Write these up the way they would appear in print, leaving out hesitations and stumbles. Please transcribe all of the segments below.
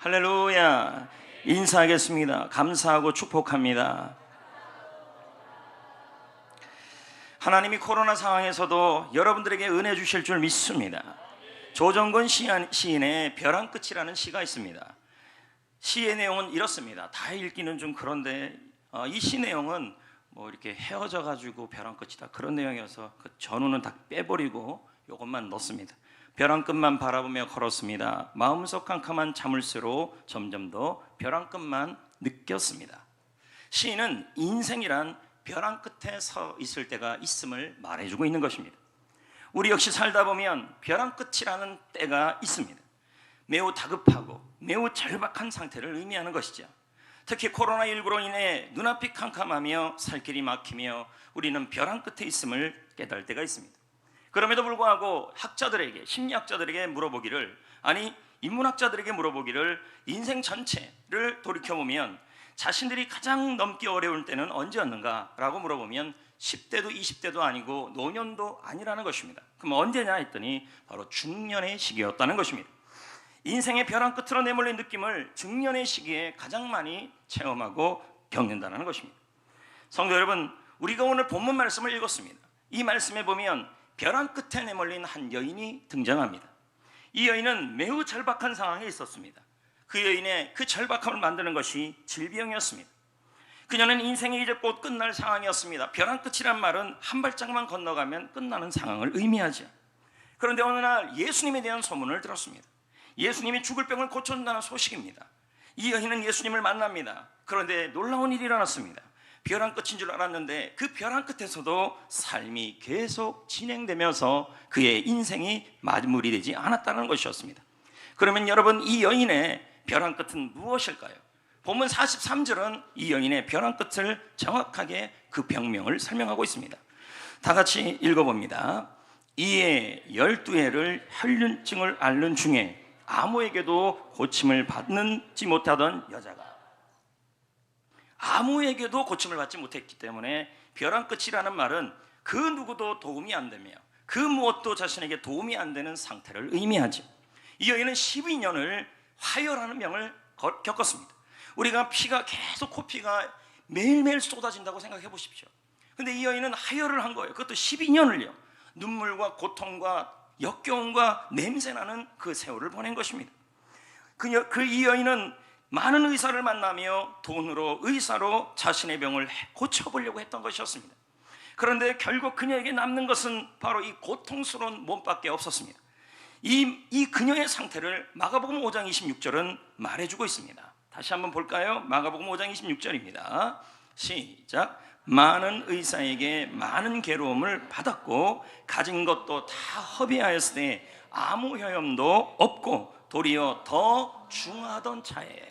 할렐루야. 인사하겠습니다. 감사하고 축복합니다. 하나님이 코로나 상황에서도 여러분들에게 은혜 주실 줄 믿습니다. 조정건 시인의 벼랑 끝이라는 시가 있습니다. 시의 내용은 이렇습니다. 다 읽기는 좀 그런데 이 시 내용은 뭐 이렇게 헤어져 가지고 벼랑 끝이다 그런 내용이어서 그 전후는 다 빼버리고 이것만 넣습니다. 벼랑 끝만 바라보며 걸었습니다. 마음속 캄캄한 자물쇠로 점점 더 벼랑 끝만 느꼈습니다. 시인은 인생이란 벼랑 끝에 서 있을 때가 있음을 말해주고 있는 것입니다. 우리 역시 살다 보면 벼랑 끝이라는 때가 있습니다. 매우 다급하고 매우 절박한 상태를 의미하는 것이죠. 특히 코로나19로 인해 눈앞이 캄캄하며 살길이 막히며 우리는 벼랑 끝에 있음을 깨달을 때가 있습니다. 그럼에도 불구하고 학자들에게, 심리학자들에게 물어보기를, 아니 인문학자들에게 물어보기를, 인생 전체를 돌이켜보면 자신들이 가장 넘기 어려울 때는 언제였는가 라고 물어보면 10대도 20대도 아니고 노년도 아니라는 것입니다. 그럼 언제냐 했더니 바로 중년의 시기였다는 것입니다. 인생의 벼랑 끝으로 내몰린 느낌을 중년의 시기에 가장 많이 체험하고 겪는다는 것입니다. 성도 여러분, 우리가 오늘 본문 말씀을 읽었습니다. 이 말씀에 보면 벼랑 끝에 내몰린 한 여인이 등장합니다. 이 여인은 매우 절박한 상황에 있었습니다. 그 여인의 그 절박함을 만드는 것이 질병이었습니다. 그녀는 인생이 이제 곧 끝날 상황이었습니다. 벼랑 끝이란 말은 한 발짝만 건너가면 끝나는 상황을 의미하죠. 그런데 어느 날 예수님에 대한 소문을 들었습니다. 예수님이 죽을 병을 고쳐준다는 소식입니다. 이 여인은 예수님을 만납니다. 그런데 놀라운 일이 일어났습니다. 벼랑 끝인 줄 알았는데 그 벼랑 끝에서도 삶이 계속 진행되면서 그의 인생이 마무리되지 않았다는 것이었습니다. 그러면 여러분, 이 여인의 벼랑 끝은 무엇일까요? 본문 43절은 이 여인의 벼랑 끝을 정확하게 그 병명을 설명하고 있습니다. 다 같이 읽어봅니다. 이에 12해를 혈륜증을 앓는 중에 아무에게도 고침을 받지 못하던 여자가, 아무에게도 고침을 받지 못했기 때문에 벼랑 끝이라는 말은 그 누구도 도움이 안 되며 그 무엇도 자신에게 도움이 안 되는 상태를 의미하죠. 이 여인은 12년을 화열하는 병을 겪었습니다. 우리가 피가 계속 코피가 매일매일 쏟아진다고 생각해 보십시오. 근데 이 여인은 하혈을 한 거예요. 그것도 12년을요. 눈물과 고통과 역겨움과 냄새나는 그 세월을 보낸 것입니다. 이 여인은 많은 의사를 만나며 돈으로, 의사로 자신의 병을 고쳐보려고 했던 것이었습니다. 그런데 결국 그녀에게 남는 것은 바로 이 고통스러운 몸밖에 없었습니다. 이 그녀의 상태를 마가복음 5장 26절은 말해주고 있습니다. 다시 한번 볼까요? 마가복음 5장 26절입니다. 시작. 많은 의사에게 많은 괴로움을 받았고 가진 것도 다 허비하였을 때 아무 효험도 없고 도리어 더 중하던 차에,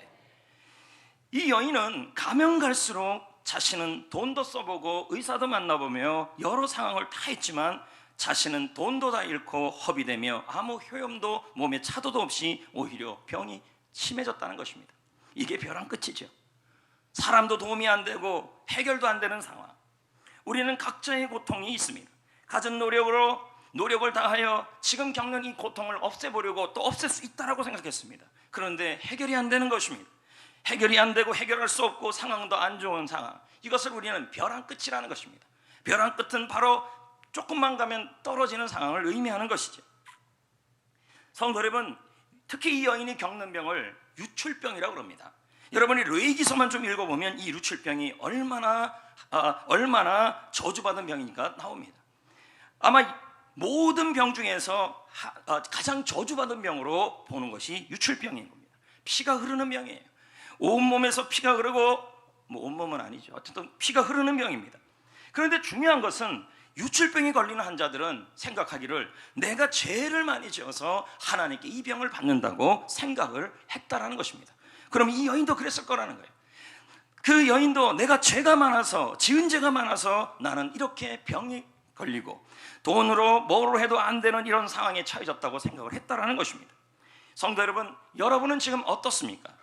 이 여인은 가면 갈수록 자신은 돈도 써보고 의사도 만나보며 여러 상황을 다 했지만 자신은 돈도 다 잃고 허비되며 아무 효험도 몸에 차도도 없이 오히려 병이 심해졌다는 것입니다. 이게 벼랑 끝이죠. 사람도 도움이 안 되고 해결도 안 되는 상황. 우리는 각자의 고통이 있습니다. 가진 노력을 다하여 지금 겪는 이 고통을 없애보려고 또 없앨 수 있다고 생각했습니다. 그런데 해결이 안 되는 것입니다. 해결이 안 되고 해결할 수 없고 상황도 안 좋은 상황, 이것을 우리는 벼랑 끝이라는 것입니다. 벼랑 끝은 바로 조금만 가면 떨어지는 상황을 의미하는 것이죠. 성도 여러분, 특히 이 여인이 겪는 병을 유출병이라고 합니다. 여러분이 레위기서만 좀 읽어보면 이 유출병이 얼마나 저주받은 병이니까 나옵니다. 아마 모든 병 중에서 가장 저주받은 병으로 보는 것이 유출병인 겁니다. 피가 흐르는 병이에요. 온몸에서 피가 흐르고, 온몸은 아니죠. 어쨌든 피가 흐르는 병입니다. 그런데 중요한 것은 유출병에 걸리는 환자들은 생각하기를 내가 죄를 많이 지어서 하나님께 이 병을 받는다고 생각을 했다라는 것입니다. 그럼 이 여인도 그랬을 거라는 거예요. 그 여인도 내가 죄가 많아서, 지은 죄가 많아서 나는 이렇게 병이 걸리고 돈으로 뭐로 해도 안 되는 이런 상황에 처해졌다고 생각을 했다라는 것입니다. 성도 여러분, 여러분은 지금 어떻습니까?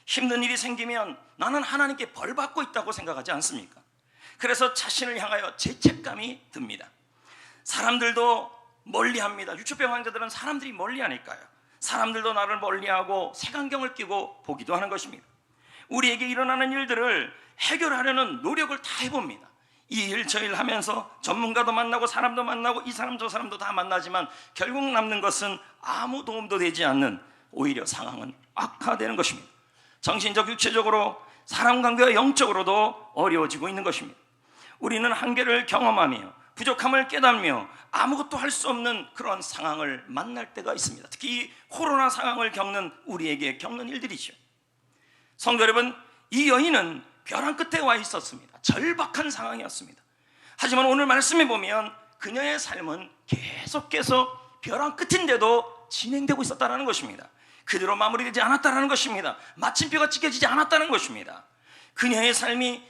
힘든 일이 생기면 나는 하나님께 벌 받고 있다고 생각하지 않습니까? 그래서 자신을 향하여 죄책감이 듭니다. 사람들도 멀리합니다. 유추병 환자들은 사람들이 멀리하니까요. 사람들도 나를 멀리하고 색안경을 끼고 보기도 하는 것입니다. 우리에게 일어나는 일들을 해결하려는 노력을 다 해봅니다. 이 일 저 일 하면서 전문가도 만나고 사람도 만나고 이 사람 저 사람도 다 만나지만 결국 남는 것은 아무 도움도 되지 않는, 오히려 상황은 악화되는 것입니다. 정신적, 육체적으로, 사람 관계와 영적으로도 어려워지고 있는 것입니다. 우리는 한계를 경험하며 부족함을 깨닫며 아무것도 할 수 없는 그런 상황을 만날 때가 있습니다. 특히 코로나 상황을 겪는 우리에게 겪는 일들이죠. 성도 여러분, 이 여인은 벼랑 끝에 와 있었습니다. 절박한 상황이었습니다. 하지만 오늘 말씀에 보면 그녀의 삶은 계속해서 벼랑 끝인데도 진행되고 있었다는 것입니다. 그대로 마무리되지 않았다는 것입니다. 마침표가 찍혀지지 않았다는 것입니다. 그녀의 삶이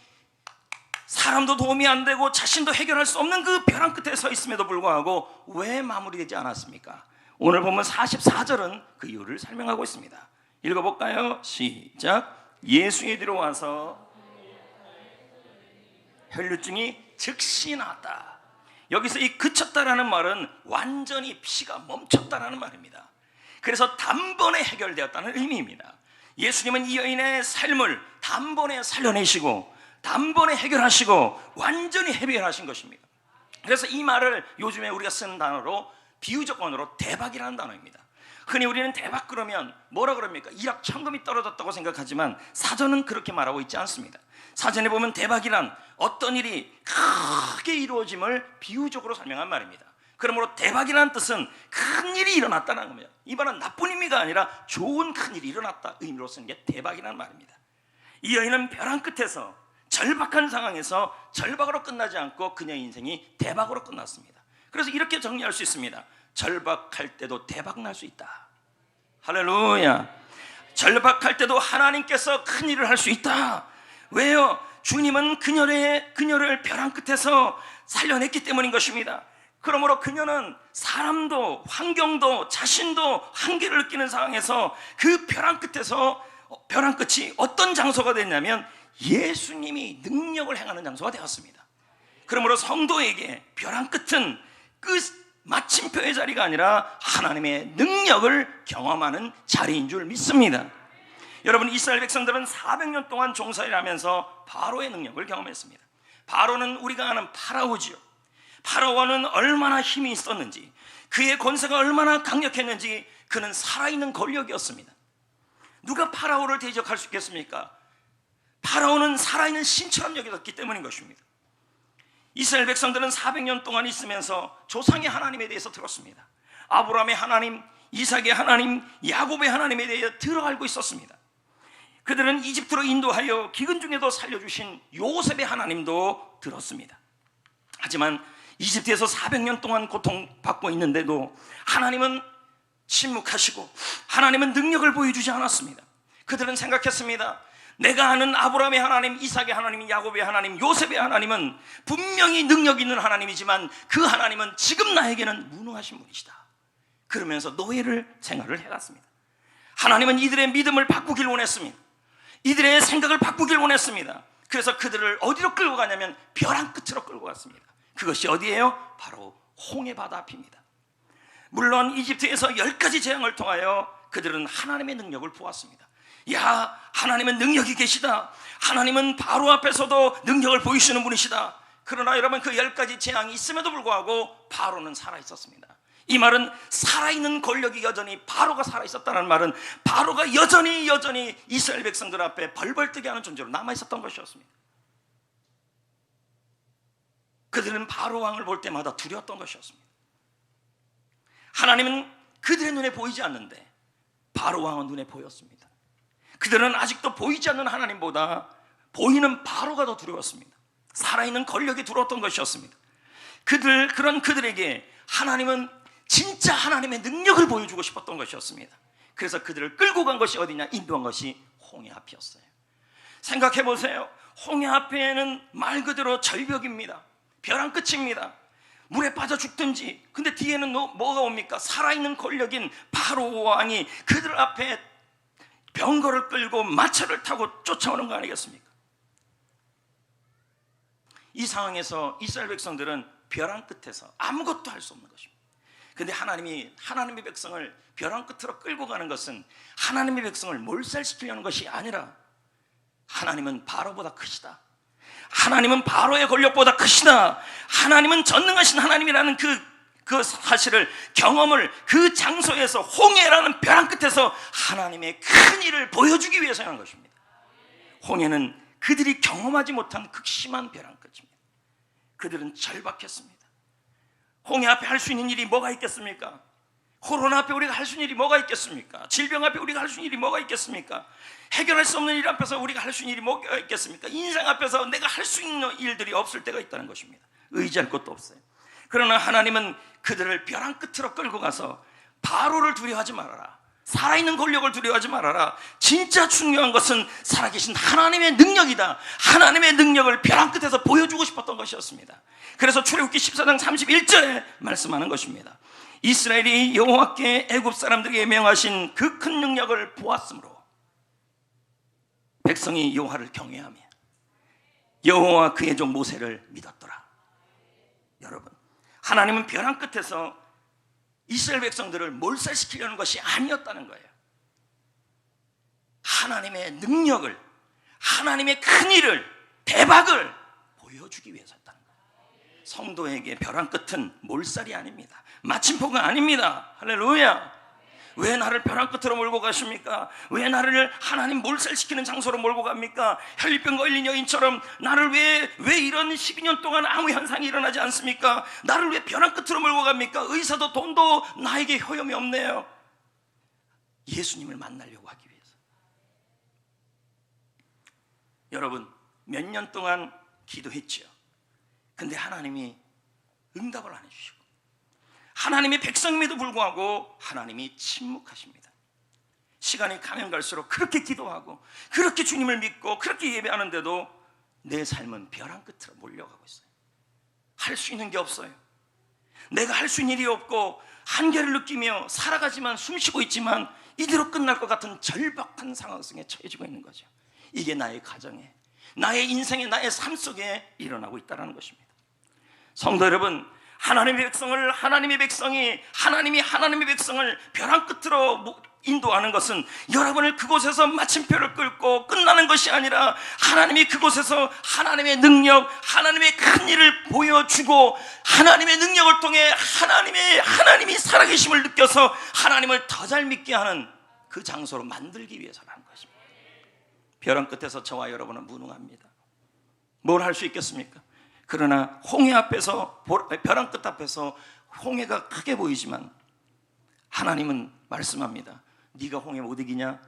사람도 도움이 안 되고 자신도 해결할 수 없는 그 벼랑 끝에 서 있음에도 불구하고 왜 마무리되지 않았습니까? 오늘 보면 44절은 그 이유를 설명하고 있습니다. 읽어볼까요? 시작. 예수에 들어와서 혈류증이 즉시 나았다. 여기서 이 그쳤다라는 말은 완전히 피가 멈췄다라는 말입니다. 그래서 단번에 해결되었다는 의미입니다. 예수님은 이 여인의 삶을 단번에 살려내시고 단번에 해결하시고 완전히 해결하신 것입니다. 그래서 이 말을 요즘에 우리가 쓰는 단어로, 비유적어로 대박이라는 단어입니다. 흔히 우리는 대박 그러면 뭐라 그럽니까? 일확천금이 떨어졌다고 생각하지만 사전은 그렇게 말하고 있지 않습니다. 사전에 보면 대박이란 어떤 일이 크게 이루어짐을 비유적으로 설명한 말입니다. 그러므로 대박이라는 뜻은 큰 일이 일어났다는 겁니다. 이 말은 나쁜 의미가 아니라 좋은 큰 일이 일어났다 의미로 쓰는 게 대박이라는 말입니다. 이 여인은 벼랑 끝에서 절박한 상황에서 절박으로 끝나지 않고 그녀의 인생이 대박으로 끝났습니다. 그래서 이렇게 정리할 수 있습니다. 절박할 때도 대박 날 수 있다. 할렐루야. 절박할 때도 하나님께서 큰 일을 할 수 있다. 왜요? 주님은 그녀를 벼랑 끝에서 살려냈기 때문인 것입니다. 그러므로 그녀는 사람도 환경도 자신도 한계를 느끼는 상황에서 그 벼랑 끝에서, 벼랑 끝이 어떤 장소가 됐냐면 예수님이 능력을 행하는 장소가 되었습니다. 그러므로 성도에게 벼랑 끝은 끝 마침표의 자리가 아니라 하나님의 능력을 경험하는 자리인 줄 믿습니다. 여러분, 이스라엘 백성들은 400년 동안 종살이를 하면서 바로의 능력을 경험했습니다. 바로는 우리가 아는 파라오지요. 파라오는 얼마나 힘이 있었는지, 그의 권세가 얼마나 강력했는지, 그는 살아있는 권력이었습니다. 누가 파라오를 대적할 수 있겠습니까? 파라오는 살아있는 신처럼 여겨졌기 때문인 것입니다. 이스라엘 백성들은 400년 동안 있으면서 조상의 하나님에 대해서 들었습니다. 아브라함의 하나님, 이삭의 하나님, 야곱의 하나님에 대해 들어 알고 있었습니다. 그들은 이집트로 인도하여 기근 중에도 살려주신 요셉의 하나님도 들었습니다. 하지만 이집트에서 400년 동안 고통받고 있는데도 하나님은 침묵하시고 하나님은 능력을 보여주지 않았습니다. 그들은 생각했습니다. 내가 아는 아브라함의 하나님, 이삭의 하나님, 야곱의 하나님, 요셉의 하나님은 분명히 능력 있는 하나님이지만 그 하나님은 지금 나에게는 무능하신 분이시다. 그러면서 노예를 생활을 해갔습니다. 하나님은 이들의 믿음을 바꾸길 원했습니다. 이들의 생각을 바꾸길 원했습니다. 그래서 그들을 어디로 끌고 가냐면 벼랑 끝으로 끌고 갔습니다. 그것이 어디예요? 바로 홍해 바다 앞입니다. 물론 이집트에서 10가지 재앙을 통하여 그들은 하나님의 능력을 보았습니다. 야, 하나님은 능력이 계시다. 하나님은 바로 앞에서도 능력을 보이시는 분이시다. 그러나 여러분, 그 10가지 재앙이 있음에도 불구하고 바로는 살아있었습니다. 이 말은 살아있는 권력이 여전히, 바로가 살아있었다는 말은 바로가 여전히 이스라엘 백성들 앞에 벌벌 뜨게 하는 존재로 남아있었던 것이었습니다. 그들은 바로 왕을 볼 때마다 두려웠던 것이었습니다. 하나님은 그들의 눈에 보이지 않는데 바로 왕은 눈에 보였습니다. 그들은 아직도 보이지 않는 하나님보다 보이는 바로가 더 두려웠습니다. 살아있는 권력이 두려웠던 것이었습니다. 그런 그들에게 하나님은 진짜 하나님의 능력을 보여주고 싶었던 것이었습니다. 그래서 그들을 끌고 간 것이 어디냐? 인도한 것이 홍해 앞이었어요. 생각해 보세요. 홍해 앞에는 말 그대로 절벽입니다. 벼랑 끝입니다. 물에 빠져 죽든지. 근데 뒤에는 뭐가 옵니까? 살아있는 권력인 바로 왕이 그들 앞에 병거를 끌고 마차를 타고 쫓아오는 거 아니겠습니까? 이 상황에서 이스라엘 백성들은 벼랑 끝에서 아무것도 할 수 없는 것입니다. 근데 하나님의 백성을 벼랑 끝으로 끌고 가는 것은 하나님의 백성을 몰살시키려는 것이 아니라 하나님은 바로보다 크시다. 하나님은 바로의 권력보다 크시다. 하나님은 전능하신 하나님이라는 그 사실을, 경험을 그 장소에서, 홍해라는 벼랑 끝에서 하나님의 큰 일을 보여주기 위해서 하는 것입니다. 홍해는 그들이 경험하지 못한 극심한 벼랑 끝입니다. 그들은 절박했습니다. 홍해 앞에 할 수 있는 일이 뭐가 있겠습니까? 코로나 앞에 우리가 할 수 있는 일이 뭐가 있겠습니까? 질병 앞에 우리가 할 수 있는 일이 뭐가 있겠습니까? 해결할 수 없는 일 앞에서 우리가 할 수 있는 일이 뭐가 있겠습니까? 인생 앞에서 내가 할 수 있는 일들이 없을 때가 있다는 것입니다. 의지할 것도 없어요. 그러나 하나님은 그들을 벼랑 끝으로 끌고 가서 바로를 두려워하지 말아라. 살아있는 권력을 두려워하지 말아라. 진짜 중요한 것은 살아계신 하나님의 능력이다. 하나님의 능력을 벼랑 끝에서 보여주고 싶었던 것이었습니다. 그래서 출애굽기 14장 31절에 말씀하는 것입니다. 이스라엘이 여호와께 애굽 사람들에게 명하신 그 큰 능력을 보았으므로 백성이 여호와를 경외하며 여호와 그의 종 모세를 믿었더라. 여러분, 하나님은 벼랑 끝에서 이스라엘 백성들을 몰살시키려는 것이 아니었다는 거예요. 하나님의 능력을, 하나님의 큰 일을, 대박을 보여주기 위해서였다는 거예요. 성도에게 벼랑 끝은 몰살이 아닙니다. 마침표가 아닙니다. 할렐루야. 왜 나를 벼랑 끝으로 몰고 가십니까? 왜 나를 하나님 몰살시키는 장소로 몰고 갑니까? 혈류병 걸린 여인처럼 나를 왜 이런 12년 동안 아무 현상이 일어나지 않습니까? 나를 왜 벼랑 끝으로 몰고 갑니까? 의사도 돈도 나에게 효용이 없네요. 예수님을 만나려고 하기 위해서. 여러분, 몇 년 동안 기도했죠. 근데 하나님이 응답을 안 해주시고, 하나님의 백성임에도 불구하고 하나님이 침묵하십니다. 시간이 가면 갈수록 그렇게 기도하고 그렇게 주님을 믿고 그렇게 예배하는데도 내 삶은 벼랑 끝으로 몰려가고 있어요. 할 수 있는 게 없어요. 내가 할 수 있는 일이 없고 한계를 느끼며 살아가지만, 숨쉬고 있지만 이대로 끝날 것 같은 절박한 상황 속에 처해지고 있는 거죠. 이게 나의 가정에, 나의 인생에, 나의 삶 속에 일어나고 있다는 것입니다. 성도 여러분, 하나님의 백성이 하나님의 백성을 벼랑 끝으로 인도하는 것은 여러분을 그곳에서 마침표를 끌고 끝나는 것이 아니라 하나님이 그곳에서 하나님의 능력, 하나님의 큰 일을 보여주고 하나님의 능력을 통해 하나님이 살아계심을 느껴서 하나님을 더 잘 믿게 하는 그 장소로 만들기 위해서라는 것입니다. 벼랑 끝에서 저와 여러분은 무능합니다. 뭘 할 수 있겠습니까? 그러나 홍해 앞에서, 벼랑 끝 앞에서 홍해가 크게 보이지만 하나님은 말씀합니다. 네가 홍해 못 이기냐?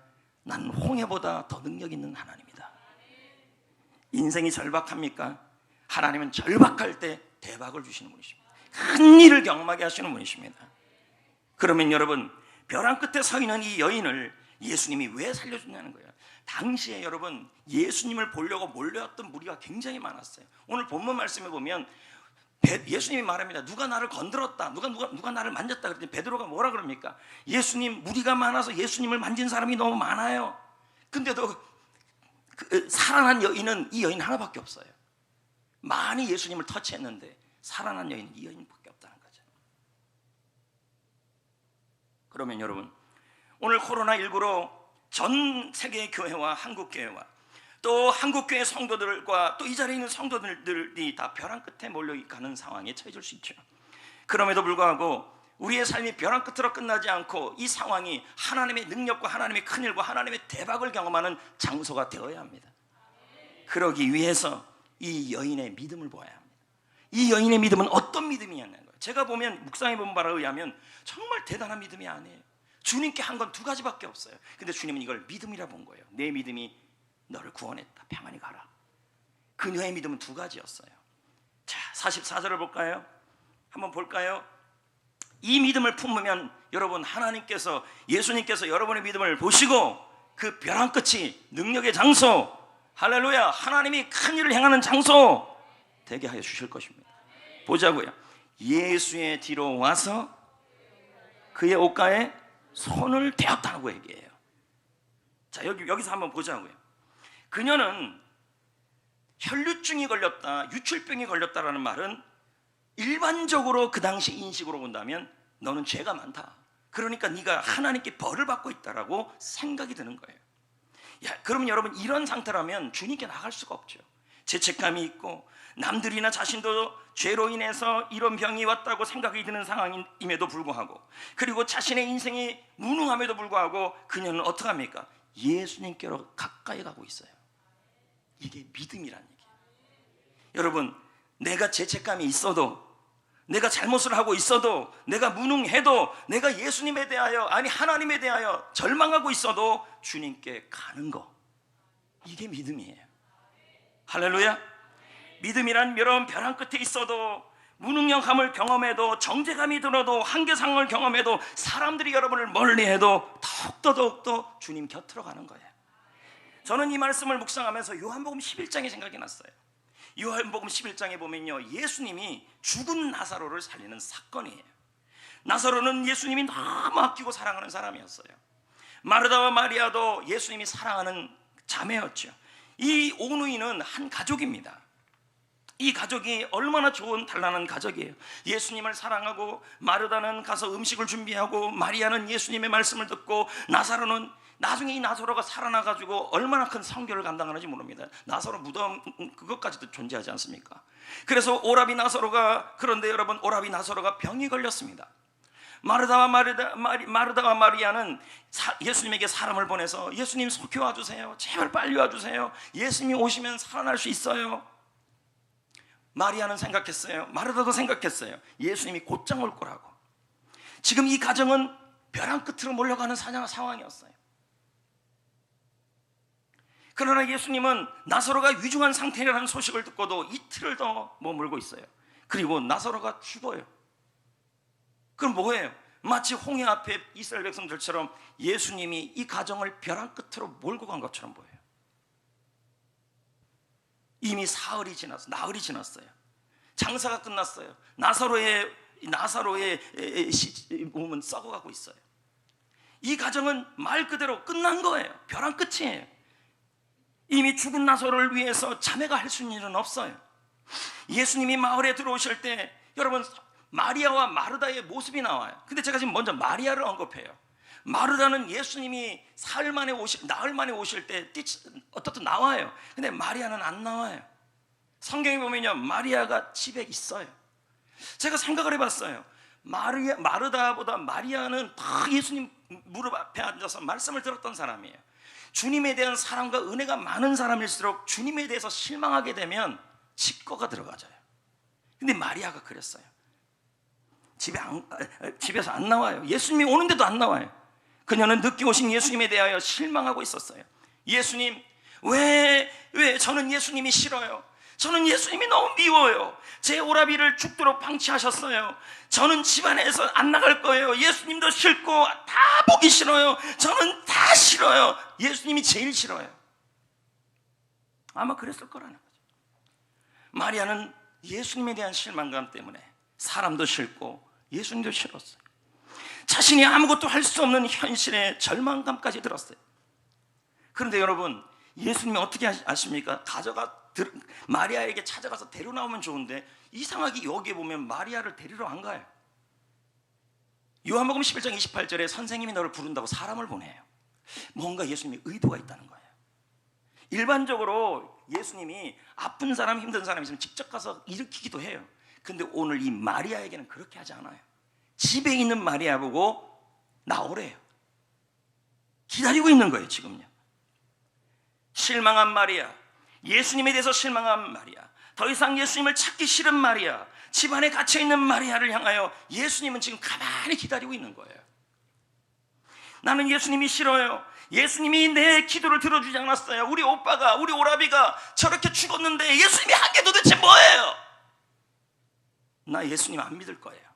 난 홍해보다 더 능력 있는 하나님이다. 인생이 절박합니까? 하나님은 절박할 때 대박을 주시는 분이십니다. 큰 일을 경험하게 하시는 분이십니다. 그러면 여러분, 벼랑 끝에 서 있는 이 여인을 예수님이 왜 살려주냐는 거예요. 당시에 여러분, 예수님을 보려고 몰려왔던 무리가 굉장히 많았어요. 오늘 본문 말씀에 보면 예수님이 말합니다. 누가 나를 건드렸다, 누가 나를 만졌다 그랬더니 베드로가 뭐라 그럽니까? 예수님, 무리가 많아서 예수님을 만진 사람이 너무 많아요. 근데도 살아난 여인은 이 여인 하나밖에 없어요. 많이 예수님을 터치했는데 살아난 여인은 이 여인밖에 없다는 거죠. 그러면 여러분, 오늘 코로나19로 전 세계의 교회와 한국교회와 또 한국교회 성도들과 또 이 자리에 있는 성도들이 다 벼랑 끝에 몰려가는 상황에 처해질 수 있죠. 그럼에도 불구하고 우리의 삶이 벼랑 끝으로 끝나지 않고 이 상황이 하나님의 능력과 하나님의 큰일과 하나님의 대박을 경험하는 장소가 되어야 합니다. 그러기 위해서 이 여인의 믿음을 보아야 합니다. 이 여인의 믿음은 어떤 믿음이냐는 거예요. 제가 보면 묵상해 본 바에 의하면 정말 대단한 믿음이 아니에요. 주님께 한 건 두 가지밖에 없어요. 근데 주님은 이걸 믿음이라 본 거예요. 내 믿음이 너를 구원했다. 평안히 가라. 그녀의 믿음은 두 가지였어요. 자, 44절을 볼까요? 한번 볼까요? 이 믿음을 품으면 여러분, 하나님께서, 예수님께서 여러분의 믿음을 보시고 그 벼랑 끝이 능력의 장소, 할렐루야, 하나님이 큰 일을 행하는 장소 되게 하여 주실 것입니다. 보자고요. 예수의 뒤로 와서 그의 옷가에 손을 대었다고 얘기해요. 자, 여기서 한번 보자고요. 그녀는 혈류증이 걸렸다, 유출병이 걸렸다라는 말은 일반적으로 그 당시 인식으로 본다면 너는 죄가 많다. 그러니까 네가 하나님께 벌을 받고 있다라고 생각이 드는 거예요. 그러면 여러분, 이런 상태라면 주님께 나갈 수가 없죠. 죄책감이 있고 남들이나 자신도 죄로 인해서 이런 병이 왔다고 생각이 드는 상황임에도 불구하고, 그리고 자신의 인생이 무능함에도 불구하고 그녀는 어떻게 합니까? 예수님께로 가까이 가고 있어요. 이게 믿음이란 얘기예요. 여러분, 내가 죄책감이 있어도, 내가 잘못을 하고 있어도, 내가 무능해도, 내가 예수님에 대하여, 아니 하나님에 대하여 절망하고 있어도 주님께 가는 거, 이게 믿음이에요. 할렐루야. 믿음이란 여러분, 벼랑 끝에 있어도, 무능력함을 경험해도, 정죄감이 들어도, 한계상을 경험해도, 사람들이 여러분을 멀리해도 더욱더 주님 곁으로 가는 거예요. 저는 이 말씀을 묵상하면서 요한복음 11장이 생각이 났어요. 요한복음 11장에 보면요, 예수님이 죽은 나사로를 살리는 사건이에요. 나사로는 예수님이 너무 아끼고 사랑하는 사람이었어요. 마르다와 마리아도 예수님이 사랑하는 자매였죠. 이 오누이는 한 가족입니다. 이 가족이 얼마나 좋은 단란한 가족이에요. 예수님을 사랑하고, 마르다는 가서 음식을 준비하고, 마리아는 예수님의 말씀을 듣고, 나사로는, 나중에 이 나사로가 살아나가지고 얼마나 큰 성교를 감당하는지 모릅니다. 나사로 무덤 그것까지도 존재하지 않습니까? 그래서 오라비 나사로가, 그런데 여러분, 오라비 나사로가 병이 걸렸습니다. 마르다와 마리아는 예수님에게 사람을 보내서, 예수님 속히 와주세요, 제발 빨리 와주세요, 예수님이 오시면 살아날 수 있어요. 마리아는 생각했어요, 마르다도 생각했어요, 예수님이 곧장 올 거라고. 지금 이 가정은 벼랑 끝으로 몰려가는 상황이었어요. 그러나 예수님은 나사로가 위중한 상태라는 소식을 듣고도 이틀을 더 머물고 있어요. 그리고 나사로가 죽어요. 그럼 뭐예요? 마치 홍해 앞에 이스라엘 백성들처럼 예수님이 이 가정을 벼랑 끝으로 몰고 간 것처럼 보여요. 이미 나흘이 지났어요. 장사가 끝났어요. 나사로의 몸은 썩어가고 있어요. 이 가정은 말 그대로 끝난 거예요. 벼랑 끝이에요. 이미 죽은 나사로를 위해서 자매가 할 수 있는 일은 없어요. 예수님이 마을에 들어오실 때 여러분, 마리아와 마르다의 모습이 나와요. 근데 제가 지금 먼저 마리아를 언급해요. 마르다는 예수님이 나흘 만에 오실 때 어떻든 나와요. 근데 마리아는 안 나와요. 성경에 보면요, 마리아가 집에 있어요. 제가 생각을 해봤어요. 마르다보다 마리아는 다 예수님 무릎 앞에 앉아서 말씀을 들었던 사람이에요. 주님에 대한 사랑과 은혜가 많은 사람일수록 주님에 대해서 실망하게 되면 직거가 들어가져요. 근데 마리아가 그랬어요. 집에서 안 나와요. 예수님이 오는데도 안 나와요. 그녀는 늦게 오신 예수님에 대하여 실망하고 있었어요. 예수님, 왜 저는 예수님이 싫어요. 저는 예수님이 너무 미워요. 제 오라비를 죽도록 방치하셨어요. 저는 집안에서 안 나갈 거예요. 예수님도 싫고 다 보기 싫어요. 저는 다 싫어요. 예수님이 제일 싫어요. 아마 그랬을 거라는 거죠. 마리아는 예수님에 대한 실망감 때문에 사람도 싫고 예수님도 싫었어요. 자신이 아무것도 할 수 없는 현실에 절망감까지 들었어요. 그런데 여러분, 예수님이 어떻게 아십니까? 마리아에게 찾아가서 데려 나오면 좋은데 이상하게 여기에 보면 마리아를 데리러 안 가요. 요한복음 11장 28절에 선생님이 너를 부른다고 사람을 보내요. 뭔가 예수님이 의도가 있다는 거예요. 일반적으로 예수님이 아픈 사람, 힘든 사람 있으면 직접 가서 일으키기도 해요. 근데 오늘 이 마리아에게는 그렇게 하지 않아요. 집에 있는 마리아 보고 나오래요. 기다리고 있는 거예요. 지금요. 실망한 마리아, 예수님에 대해서 실망한 마리아, 더 이상 예수님을 찾기 싫은 마리아, 집안에 갇혀있는 마리아를 향하여 예수님은 지금 가만히 기다리고 있는 거예요. 나는 예수님이 싫어요. 예수님이 내 기도를 들어주지 않았어요. 우리 오빠가, 우리 오라비가 저렇게 죽었는데 예수님이 한 게 도대체 뭐예요? 나 예수님 안 믿을 거예요.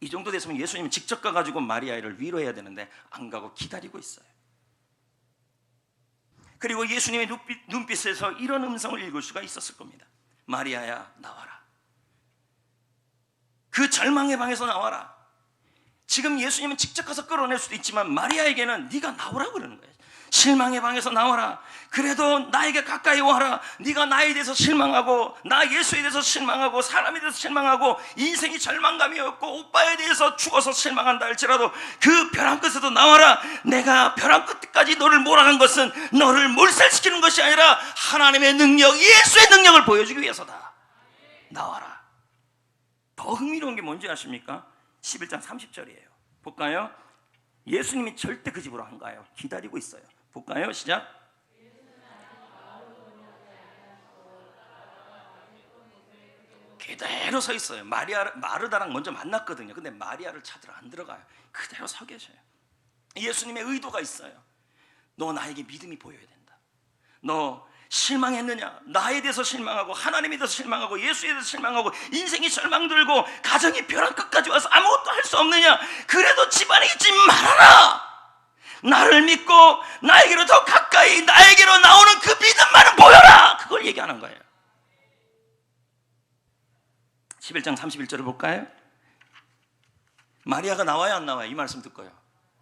이 정도 됐으면 예수님은 직접 가가지고 마리아를 위로해야 되는데 안 가고 기다리고 있어요. 그리고 예수님의 눈빛에서 이런 음성을 읽을 수가 있었을 겁니다. 마리아야, 나와라. 그 절망의 방에서 나와라. 지금 예수님은 직접 가서 끌어낼 수도 있지만 마리아에게는 네가 나오라고 그러는 거예요. 실망의 방에서 나와라. 그래도 나에게 가까이 와라. 네가 나에 대해서 실망하고 나 예수에 대해서 실망하고 사람에 대해서 실망하고 인생이 절망감이 없고 오빠에 대해서 죽어서 실망한다 할지라도 그 벼랑 끝에도 나와라. 내가 벼랑 끝까지 너를 몰아간 것은 너를 몰살시키는 것이 아니라 하나님의 능력, 예수의 능력을 보여주기 위해서다. 나와라. 더 흥미로운 게 뭔지 아십니까? 11장 30절이에요. 볼까요? 예수님이 절대 그 집으로 안 가요. 기다리고 있어요. 볼까요? 시작. 그대로 서 있어요. 마르다랑 먼저 만났거든요. 근데 마리아를 찾으러 안 들어가요. 그대로 서 계셔요. 예수님의 의도가 있어요. 너 나에게 믿음이 보여야 된다. 너 실망했느냐? 나에 대해서 실망하고 하나님에 대해서 실망하고 예수에 대해서 실망하고 인생이 절망들고 가정이 벼랑 끝까지 와서 아무것도 할 수 없느냐? 그래도 집안에 있지 말아라. 나를 믿고 나에게로 더 가까이 나에게로 나오는 그 믿음만은 보여라. 그걸 얘기하는 거예요. 11장 31절을 볼까요? 마리아가 나와요 안 나와요? 이 말씀 듣고요.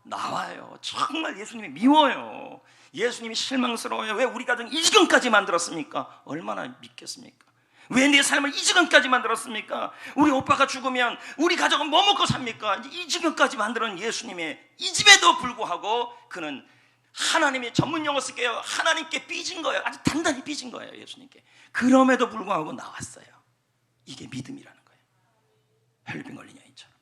나와요. 정말 예수님이 미워요. 예수님이 실망스러워요. 왜 우리 가정 이 지경까지 만들었습니까? 얼마나 믿겠습니까? 왜 내 삶을 이 지경까지 만들었습니까? 우리 오빠가 죽으면 우리 가정은 뭐 먹고 삽니까? 이 지경까지 만드는 예수님의 이 집에도 불구하고 그는 하나님의 전문 용어 쓸게요. 하나님께 삐진 거예요. 아주 단단히 삐진 거예요. 예수님께. 그럼에도 불구하고 나왔어요. 이게 믿음이라는 거예요. 혈병 걸린 여인처럼.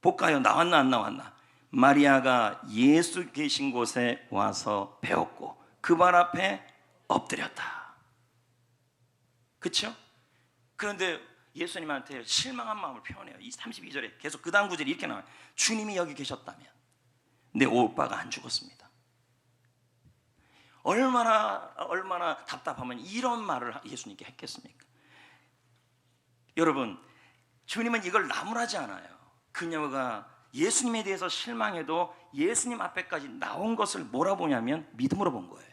볼까요? 나왔나 안 나왔나? 마리아가 예수 계신 곳에 와서 배웠고 그 발 앞에 엎드렸다. 그렇죠? 그런데 예수님한테 실망한 마음을 표현해요. 이 32절에 계속 그 다음 구절이 이렇게 나와요. 주님이 여기 계셨다면 내 오빠가 안 죽었습니다. 얼마나 답답하면 이런 말을 예수님께 했겠습니까? 여러분, 주님은 이걸 나무라지 않아요. 그녀가 예수님에 대해서 실망해도 예수님 앞에까지 나온 것을 뭐라 보냐면 믿음으로 본 거예요.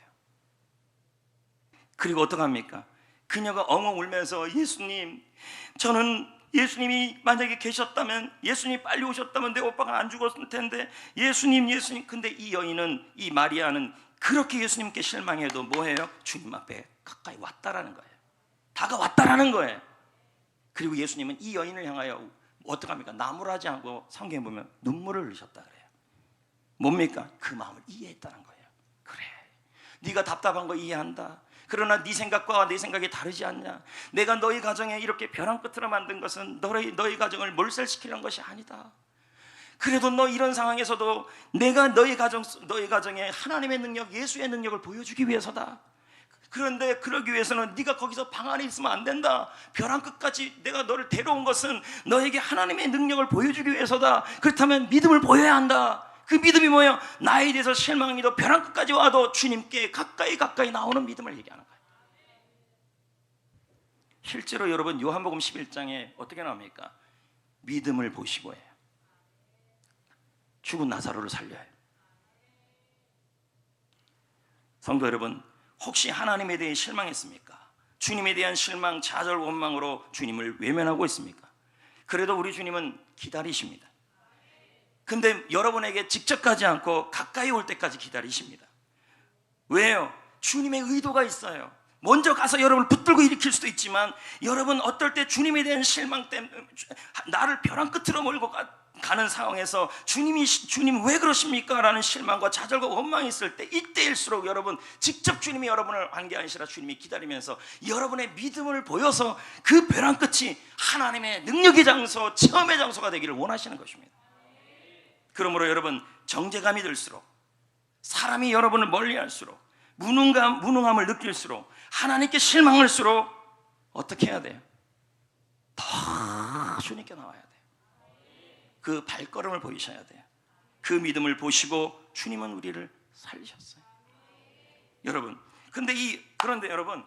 그리고 어떡합니까? 그녀가 엉엉 울면서 예수님, 저는 예수님이 만약에 계셨다면, 예수님이 빨리 오셨다면 내 오빠가 안 죽었을 텐데 예수님. 근데 이 여인은, 이 마리아는 그렇게 예수님께 실망해도 뭐해요? 주님 앞에 가까이 왔다라는 거예요. 다가왔다라는 거예요. 그리고 예수님은 이 여인을 향하여 어떡합니까? 나무라지 않고 성경에 보면 눈물을 흘리셨다 그래요. 뭡니까? 그 마음을 이해했다는 거예요. 그래, 네가 답답한 거 이해한다. 그러나 네 생각과 내 생각이 다르지 않냐? 내가 너희 가정에 이렇게 벼랑 끝으로 만든 것은 너희 가정을 몰살시키는 것이 아니다. 그래도 너 이런 상황에서도 내가 너희 가정에 하나님의 능력, 예수의 능력을 보여주기 위해서다. 그런데 그러기 위해서는 네가 거기서 방 안에 있으면 안 된다. 벼랑 끝까지 내가 너를 데려온 것은 너에게 하나님의 능력을 보여주기 위해서다. 그렇다면 믿음을 보여야 한다. 그 믿음이 뭐예요? 나에 대해서 실망이도 벼랑 끝까지 와도 주님께 가까이 나오는 믿음을 얘기하는 거예요. 실제로 여러분 요한복음 11장에 어떻게 나옵니까? 믿음을 보시고 해요. 죽은 나사로를 살려요. 성도 여러분, 혹시 하나님에 대해 실망했습니까? 주님에 대한 실망, 좌절, 원망으로 주님을 외면하고 있습니까? 그래도 우리 주님은 기다리십니다. 근데 여러분에게 직접 가지 않고 가까이 올 때까지 기다리십니다. 왜요? 주님의 의도가 있어요. 먼저 가서 여러분을 붙들고 일으킬 수도 있지만 여러분 어떨 때 주님에 대한 실망 때문에 나를 벼랑 끝으로 몰고 가는 상황에서 주님 왜 그러십니까? 라는 실망과 좌절과 원망이 있을 때 이때일수록 여러분 직접 주님이 여러분을 한 게 아니라 주님이 기다리면서 여러분의 믿음을 보여서 그 벼랑 끝이 하나님의 능력의 장소, 체험의 장소가 되기를 원하시는 것입니다. 그러므로 여러분 정죄감이 들수록 사람이 여러분을 멀리할수록 무능함을 느낄수록 하나님께 실망할수록 어떻게 해야 돼요? 더 주님께 나와야 돼요. 그 발걸음을 보이셔야 돼요. 그 믿음을 보시고 주님은 우리를 살리셨어요. 여러분, 그런데 여러분,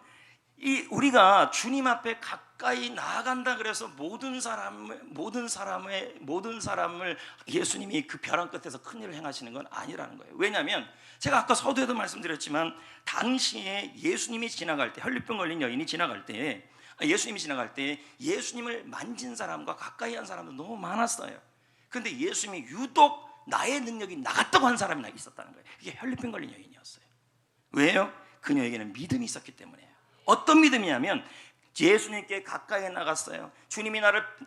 우리가 주님 앞에 가까이 나아간다 그래서 모든 사람을 예수님이 그 벼랑 끝에서 큰 일을 행하시는 건 아니라는 거예요. 왜냐하면 제가 아까 서두에도 말씀드렸지만 당시에 예수님이 지나갈 때, 혈류병 걸린 여인이 지나갈 때, 예수님이 지나갈 때 예수님을 만진 사람과 가까이 한 사람도 너무 많았어요. 근데 예수님이 유독 나의 능력이 나갔다고 한 사람이 있었다는 거예요. 이게 혈류병 걸린 여인이었어요. 왜요? 그녀에게는 믿음이 있었기 때문이에요. 어떤 믿음이냐면 예수님께 가까이 나갔어요. 주님이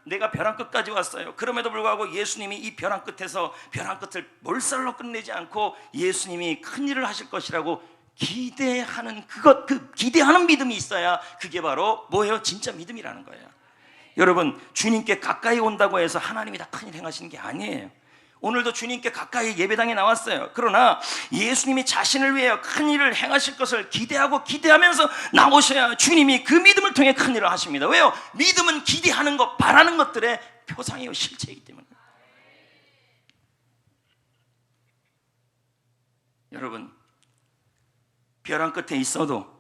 내가 벼랑 끝까지 왔어요. 그럼에도 불구하고 예수님이 이 벼랑 끝에서 벼랑 끝을 몰살로 끝내지 않고 예수님이 큰 일을 하실 것이라고 기대하는 그 기대하는 믿음이 있어야 그게 바로 뭐예요? 진짜 믿음이라는 거예요. 여러분, 주님께 가까이 온다고 해서 하나님이 다 큰일 행하시는 게 아니에요. 오늘도 주님께 가까이 예배당에 나왔어요. 그러나 예수님이 자신을 위해 큰 일을 행하실 것을 기대하면서 나오셔야 주님이 그 믿음을 통해 큰 일을 하십니다. 왜요? 믿음은 기대하는 것, 바라는 것들의 표상이요, 실체이기 때문에. 여러분, 벼랑 끝에 있어도,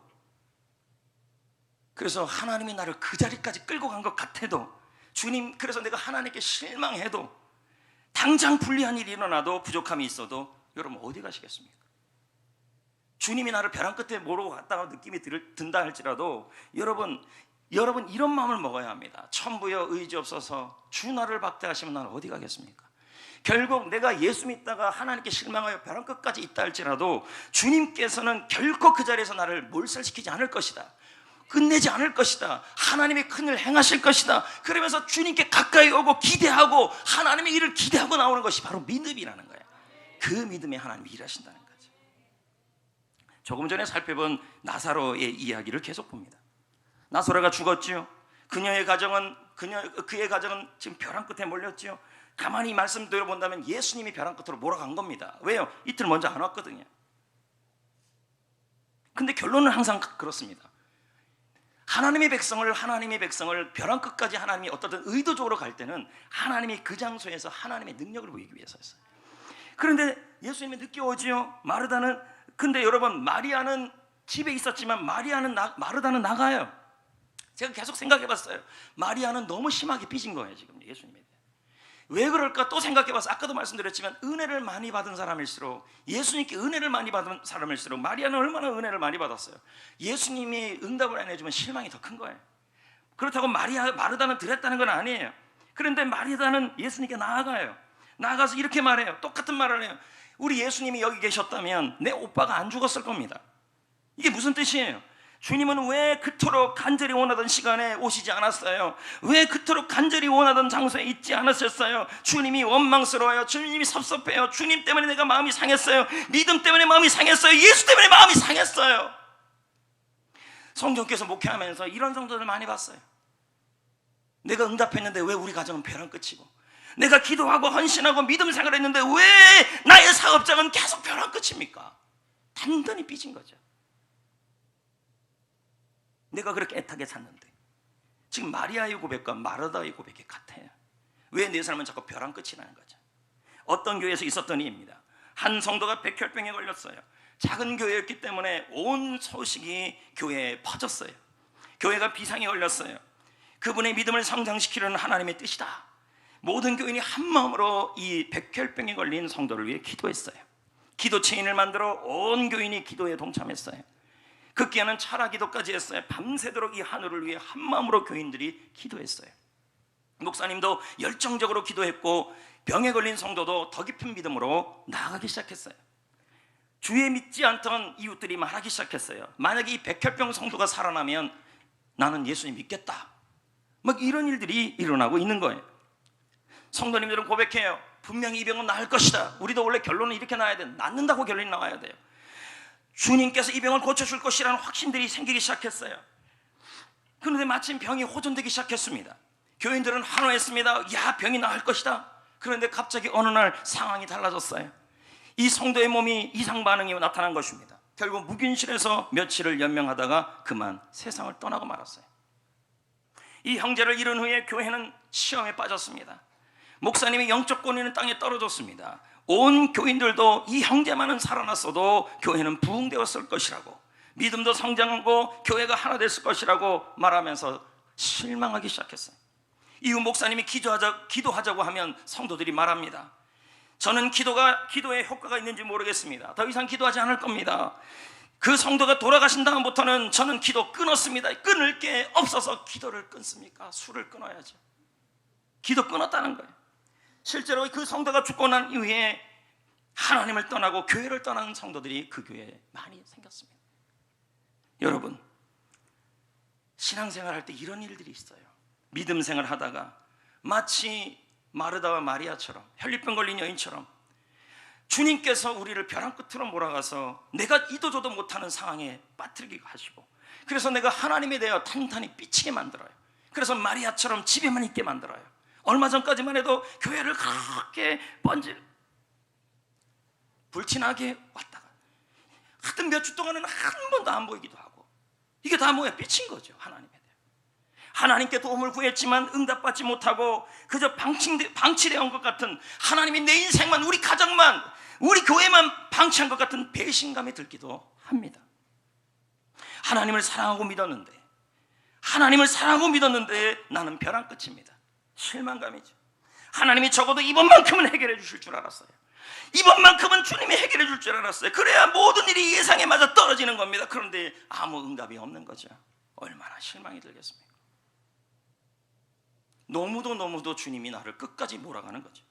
그래서 하나님이 나를 그 자리까지 끌고 간 것 같아도, 주님, 그래서 내가 하나님께 실망해도, 당장 불리한 일이 일어나도, 부족함이 있어도 여러분 어디 가시겠습니까? 주님이 나를 벼랑 끝에 모르고 갔다가 느낌이 든다 할지라도 여러분 이런 마음을 먹어야 합니다. 천부여 의지 없어서 주 나를 박대하시면 나는 어디 가겠습니까? 결국 내가 예수 믿다가 하나님께 실망하여 벼랑 끝까지 있다 할지라도 주님께서는 결코 그 자리에서 나를 몰살시키지 않을 것이다, 끝내지 않을 것이다, 하나님이 큰일 행하실 것이다. 그러면서 주님께 가까이 오고 기대하고 하나님의 일을 기대하고 나오는 것이 바로 믿음이라는 거예요. 그 믿음에 하나님이 일하신다는 거죠. 조금 전에 살펴본 나사로의 이야기를 계속 봅니다. 나사로가 죽었지요. 그의 가정은 지금 벼랑 끝에 몰렸지요. 가만히 말씀드려 본다면 예수님이 벼랑 끝으로 몰아간 겁니다. 왜요? 이틀 먼저 안 왔거든요. 근데 결론은 항상 그렇습니다. 하나님의 백성을 벼랑 끝까지 하나님이 어떻든 의도적으로 갈 때는 하나님이 그 장소에서 하나님의 능력을 보이기 위해서였어요. 그런데 예수님이 늦게 오지요. 근데 여러분, 마리아는 집에 있었지만 마르다는 나가요. 제가 계속 생각해 봤어요. 마리아는 너무 심하게 삐진 거예요, 지금 예수님에 대해. 왜 그럴까 또 생각해 봤어요. 아까도 말씀드렸지만 은혜를 많이 받은 사람일수록, 예수님께 은혜를 많이 받은 사람일수록 마리아는 얼마나 은혜를 많이 받았어요. 예수님이 응답을 안 해주면 실망이 더 큰 거예요. 그렇다고 마르다는 들었다는 건 아니에요. 그런데 마르다는 예수님께 나아가서 이렇게 말해요. 똑같은 말을 해요. 우리 예수님이 여기 계셨다면 내 오빠가 안 죽었을 겁니다. 이게 무슨 뜻이에요? 주님은 왜 그토록 간절히 원하던 시간에 오시지 않았어요? 왜 그토록 간절히 원하던 장소에 있지 않으셨어요? 주님이 원망스러워요. 주님이 섭섭해요. 주님 때문에 내가 마음이 상했어요. 믿음 때문에 마음이 상했어요. 예수 때문에 마음이 상했어요. 성경께서 목회하면서 이런 성도들 많이 봤어요. 내가 응답했는데 왜 우리 가정은 벼랑 끝이고, 내가 기도하고 헌신하고 믿음 생활했는데 왜 나의 사업장은 계속 벼랑 끝입니까? 단단히 삐진 거죠. 내가 그렇게 애타게 샀는데. 지금 마리아의 고백과 마르다의 고백이 같아요. 왜 내 삶은 자꾸 벼랑 끝이라는 거죠. 어떤 교회에서 있었던 일입니다. 한 성도가 백혈병에 걸렸어요. 작은 교회였기 때문에 온 소식이 교회에 퍼졌어요. 교회가 비상에 걸렸어요. 그분의 믿음을 성장시키려는 하나님의 뜻이다. 모든 교인이 한 마음으로 이 백혈병에 걸린 성도를 위해 기도했어요. 기도 체인을 만들어 온 교인이 기도에 동참했어요. 극기야는 철학 기도까지 했어요. 밤새도록 이 하늘을 위해 한 마음으로 교인들이 기도했어요. 목사님도 열정적으로 기도했고 병에 걸린 성도도 더 깊은 믿음으로 나아가기 시작했어요. 주에 믿지 않던 이웃들이 말하기 시작했어요. 만약에 이 백혈병 성도가 살아나면 나는 예수님 믿겠다. 막 이런 일들이 일어나고 있는 거예요. 성도님들은 고백해요. 분명히 이 병은 나을 것이다. 우리도 원래 결론은 이렇게 나와야 돼. 낫는다고 결론이 나와야 돼요. 주님께서 이 병을 고쳐줄 것이라는 확신들이 생기기 시작했어요. 그런데 마침 병이 호전되기 시작했습니다. 교인들은 환호했습니다. 야, 병이 나을 것이다. 그런데 갑자기 어느 날 상황이 달라졌어요. 이 성도의 몸이 이상 반응이 나타난 것입니다. 결국 묵인실에서 며칠을 연명하다가 그만 세상을 떠나고 말았어요. 이 형제를 잃은 후에 교회는 시험에 빠졌습니다. 목사님이 영적 권위는 땅에 떨어졌습니다. 온 교인들도 이 형제만은 살아났어도 교회는 부흥되었을 것이라고, 믿음도 성장하고 교회가 하나 됐을 것이라고 말하면서 실망하기 시작했어요. 이후 목사님이 기도하자고 하면 성도들이 말합니다. 저는 기도에 효과가 있는지 모르겠습니다. 더 이상 기도하지 않을 겁니다. 그 성도가 돌아가신 다음부터는 저는 기도 끊었습니다. 끊을 게 없어서 기도를 끊습니까? 술을 끊어야죠. 기도 끊었다는 거예요. 실제로 그 성도가 죽고 난 이후에 하나님을 떠나고 교회를 떠나는 성도들이 그 교회에 많이 생겼습니다. 여러분, 신앙생활 할 때 이런 일들이 있어요. 믿음 생활 하다가 마치 마르다와 마리아처럼, 혈류병 걸린 여인처럼 주님께서 우리를 벼랑 끝으로 몰아가서 내가 이도저도 못하는 상황에 빠뜨리게 하시고, 그래서 내가 하나님에 대하여 탄탄히 삐치게 만들어요. 그래서 마리아처럼 집에만 있게 만들어요. 얼마 전까지만 해도 교회를 그렇게 불티나게 왔다가 하여튼 몇 주 동안은 한 번도 안 보이기도 하고, 이게 다 뭐야? 삐친 거죠. 하나님에 대해. 하나님께 도움을 구했지만 응답받지 못하고 그저 방치되어 온 것 같은, 하나님이 내 인생만, 우리 가정만, 우리 교회만 방치한 것 같은 배신감이 들기도 합니다. 하나님을 사랑하고 믿었는데 나는 벼랑 끝입니다. 실망감이죠. 하나님이 적어도 이번만큼은 해결해 주실 줄 알았어요. 이번만큼은 주님이 해결해 줄 줄 알았어요. 그래야 모든 일이 예상에 맞아 떨어지는 겁니다. 그런데 아무 응답이 없는 거죠. 얼마나 실망이 들겠습니까? 너무도 주님이 나를 끝까지 몰아가는 거죠.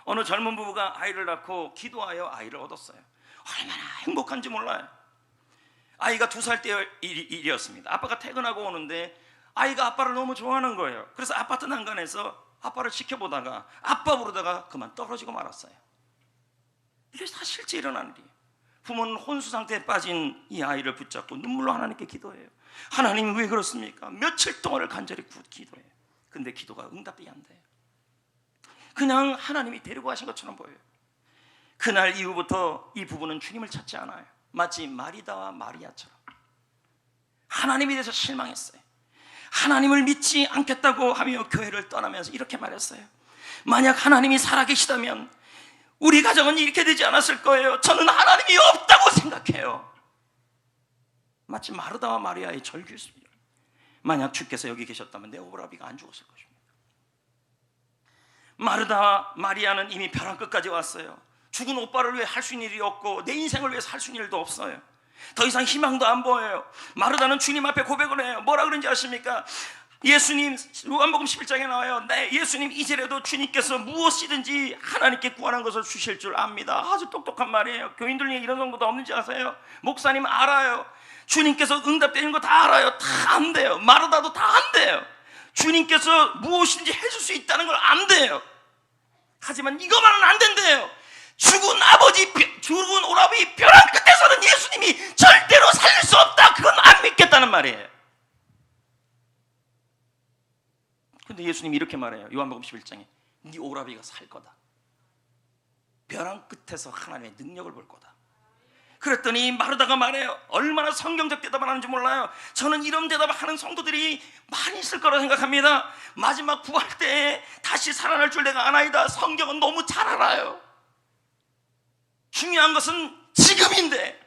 어느 젊은 부부가 아이를 낳고 기도하여 아이를 얻었어요. 얼마나 행복한지 몰라요. 아이가 2살 때 일이었습니다. 아빠가 퇴근하고 오는데 아이가 아빠를 너무 좋아하는 거예요. 그래서 아파트 난간에서 아빠를 지켜보다가 아빠 부르다가 그만 떨어지고 말았어요. 이게 다 실제 일어나는 일이에요. 부모는 혼수 상태에 빠진 이 아이를 붙잡고 눈물로 하나님께 기도해요. 하나님 왜 그렇습니까? 며칠 동안을 간절히 기도해요. 근데 기도가 응답이 안 돼요. 그냥 하나님이 데리고 가신 것처럼 보여요. 그날 이후부터 이 부부는 주님을 찾지 않아요. 마치 마리다와 마리아처럼 하나님에 대해서 실망했어요. 하나님을 믿지 않겠다고 하며 교회를 떠나면서 이렇게 말했어요. 만약 하나님이 살아계시다면 우리 가정은 이렇게 되지 않았을 거예요. 저는 하나님이 없다고 생각해요. 마치 마르다와 마리아의 절규였습니다. 만약 주께서 여기 계셨다면 내 오라비가 안 죽었을 것입니다. 마르다와 마리아는 이미 벼랑 끝까지 왔어요. 죽은 오빠를 위해 할 수 있는 일이 없고 내 인생을 위해서 할 수 있는 일도 없어요. 더 이상 희망도 안 보여요. 마르다는 주님 앞에 고백을 해요. 뭐라 그런지 아십니까? 예수님, 요한복음 11장에 나와요. 네, 예수님, 이제라도 주님께서 무엇이든지 하나님께 구하는 것을 주실 줄 압니다. 아주 똑똑한 말이에요. 교인들 중에 이런 정도도 없는지 아세요? 목사님 알아요. 주님께서 응답되는 거 다 알아요. 다 안 돼요. 마르다도 다 안 돼요. 주님께서 무엇인지 해줄 수 있다는 걸 안 돼요. 하지만 이거만은 안 된대요. 죽은 오라비 벼랑 끝에서는 예수님이 절대로 살릴 수 없다. 그건 안 믿겠다는 말이에요. 근데 예수님이 이렇게 말해요. 요한복음 11장에 네 오라비가 살 거다. 벼랑 끝에서 하나님의 능력을 볼 거다. 그랬더니 마르다가 말해요. 얼마나 성경적 대답을 하는지 몰라요. 저는 이런 대답을 하는 성도들이 많이 있을 거라 생각합니다. 마지막 부활 때에 다시 살아날 줄 내가 아나이다. 성경은 너무 잘 알아요. 중요한 것은 지금인데,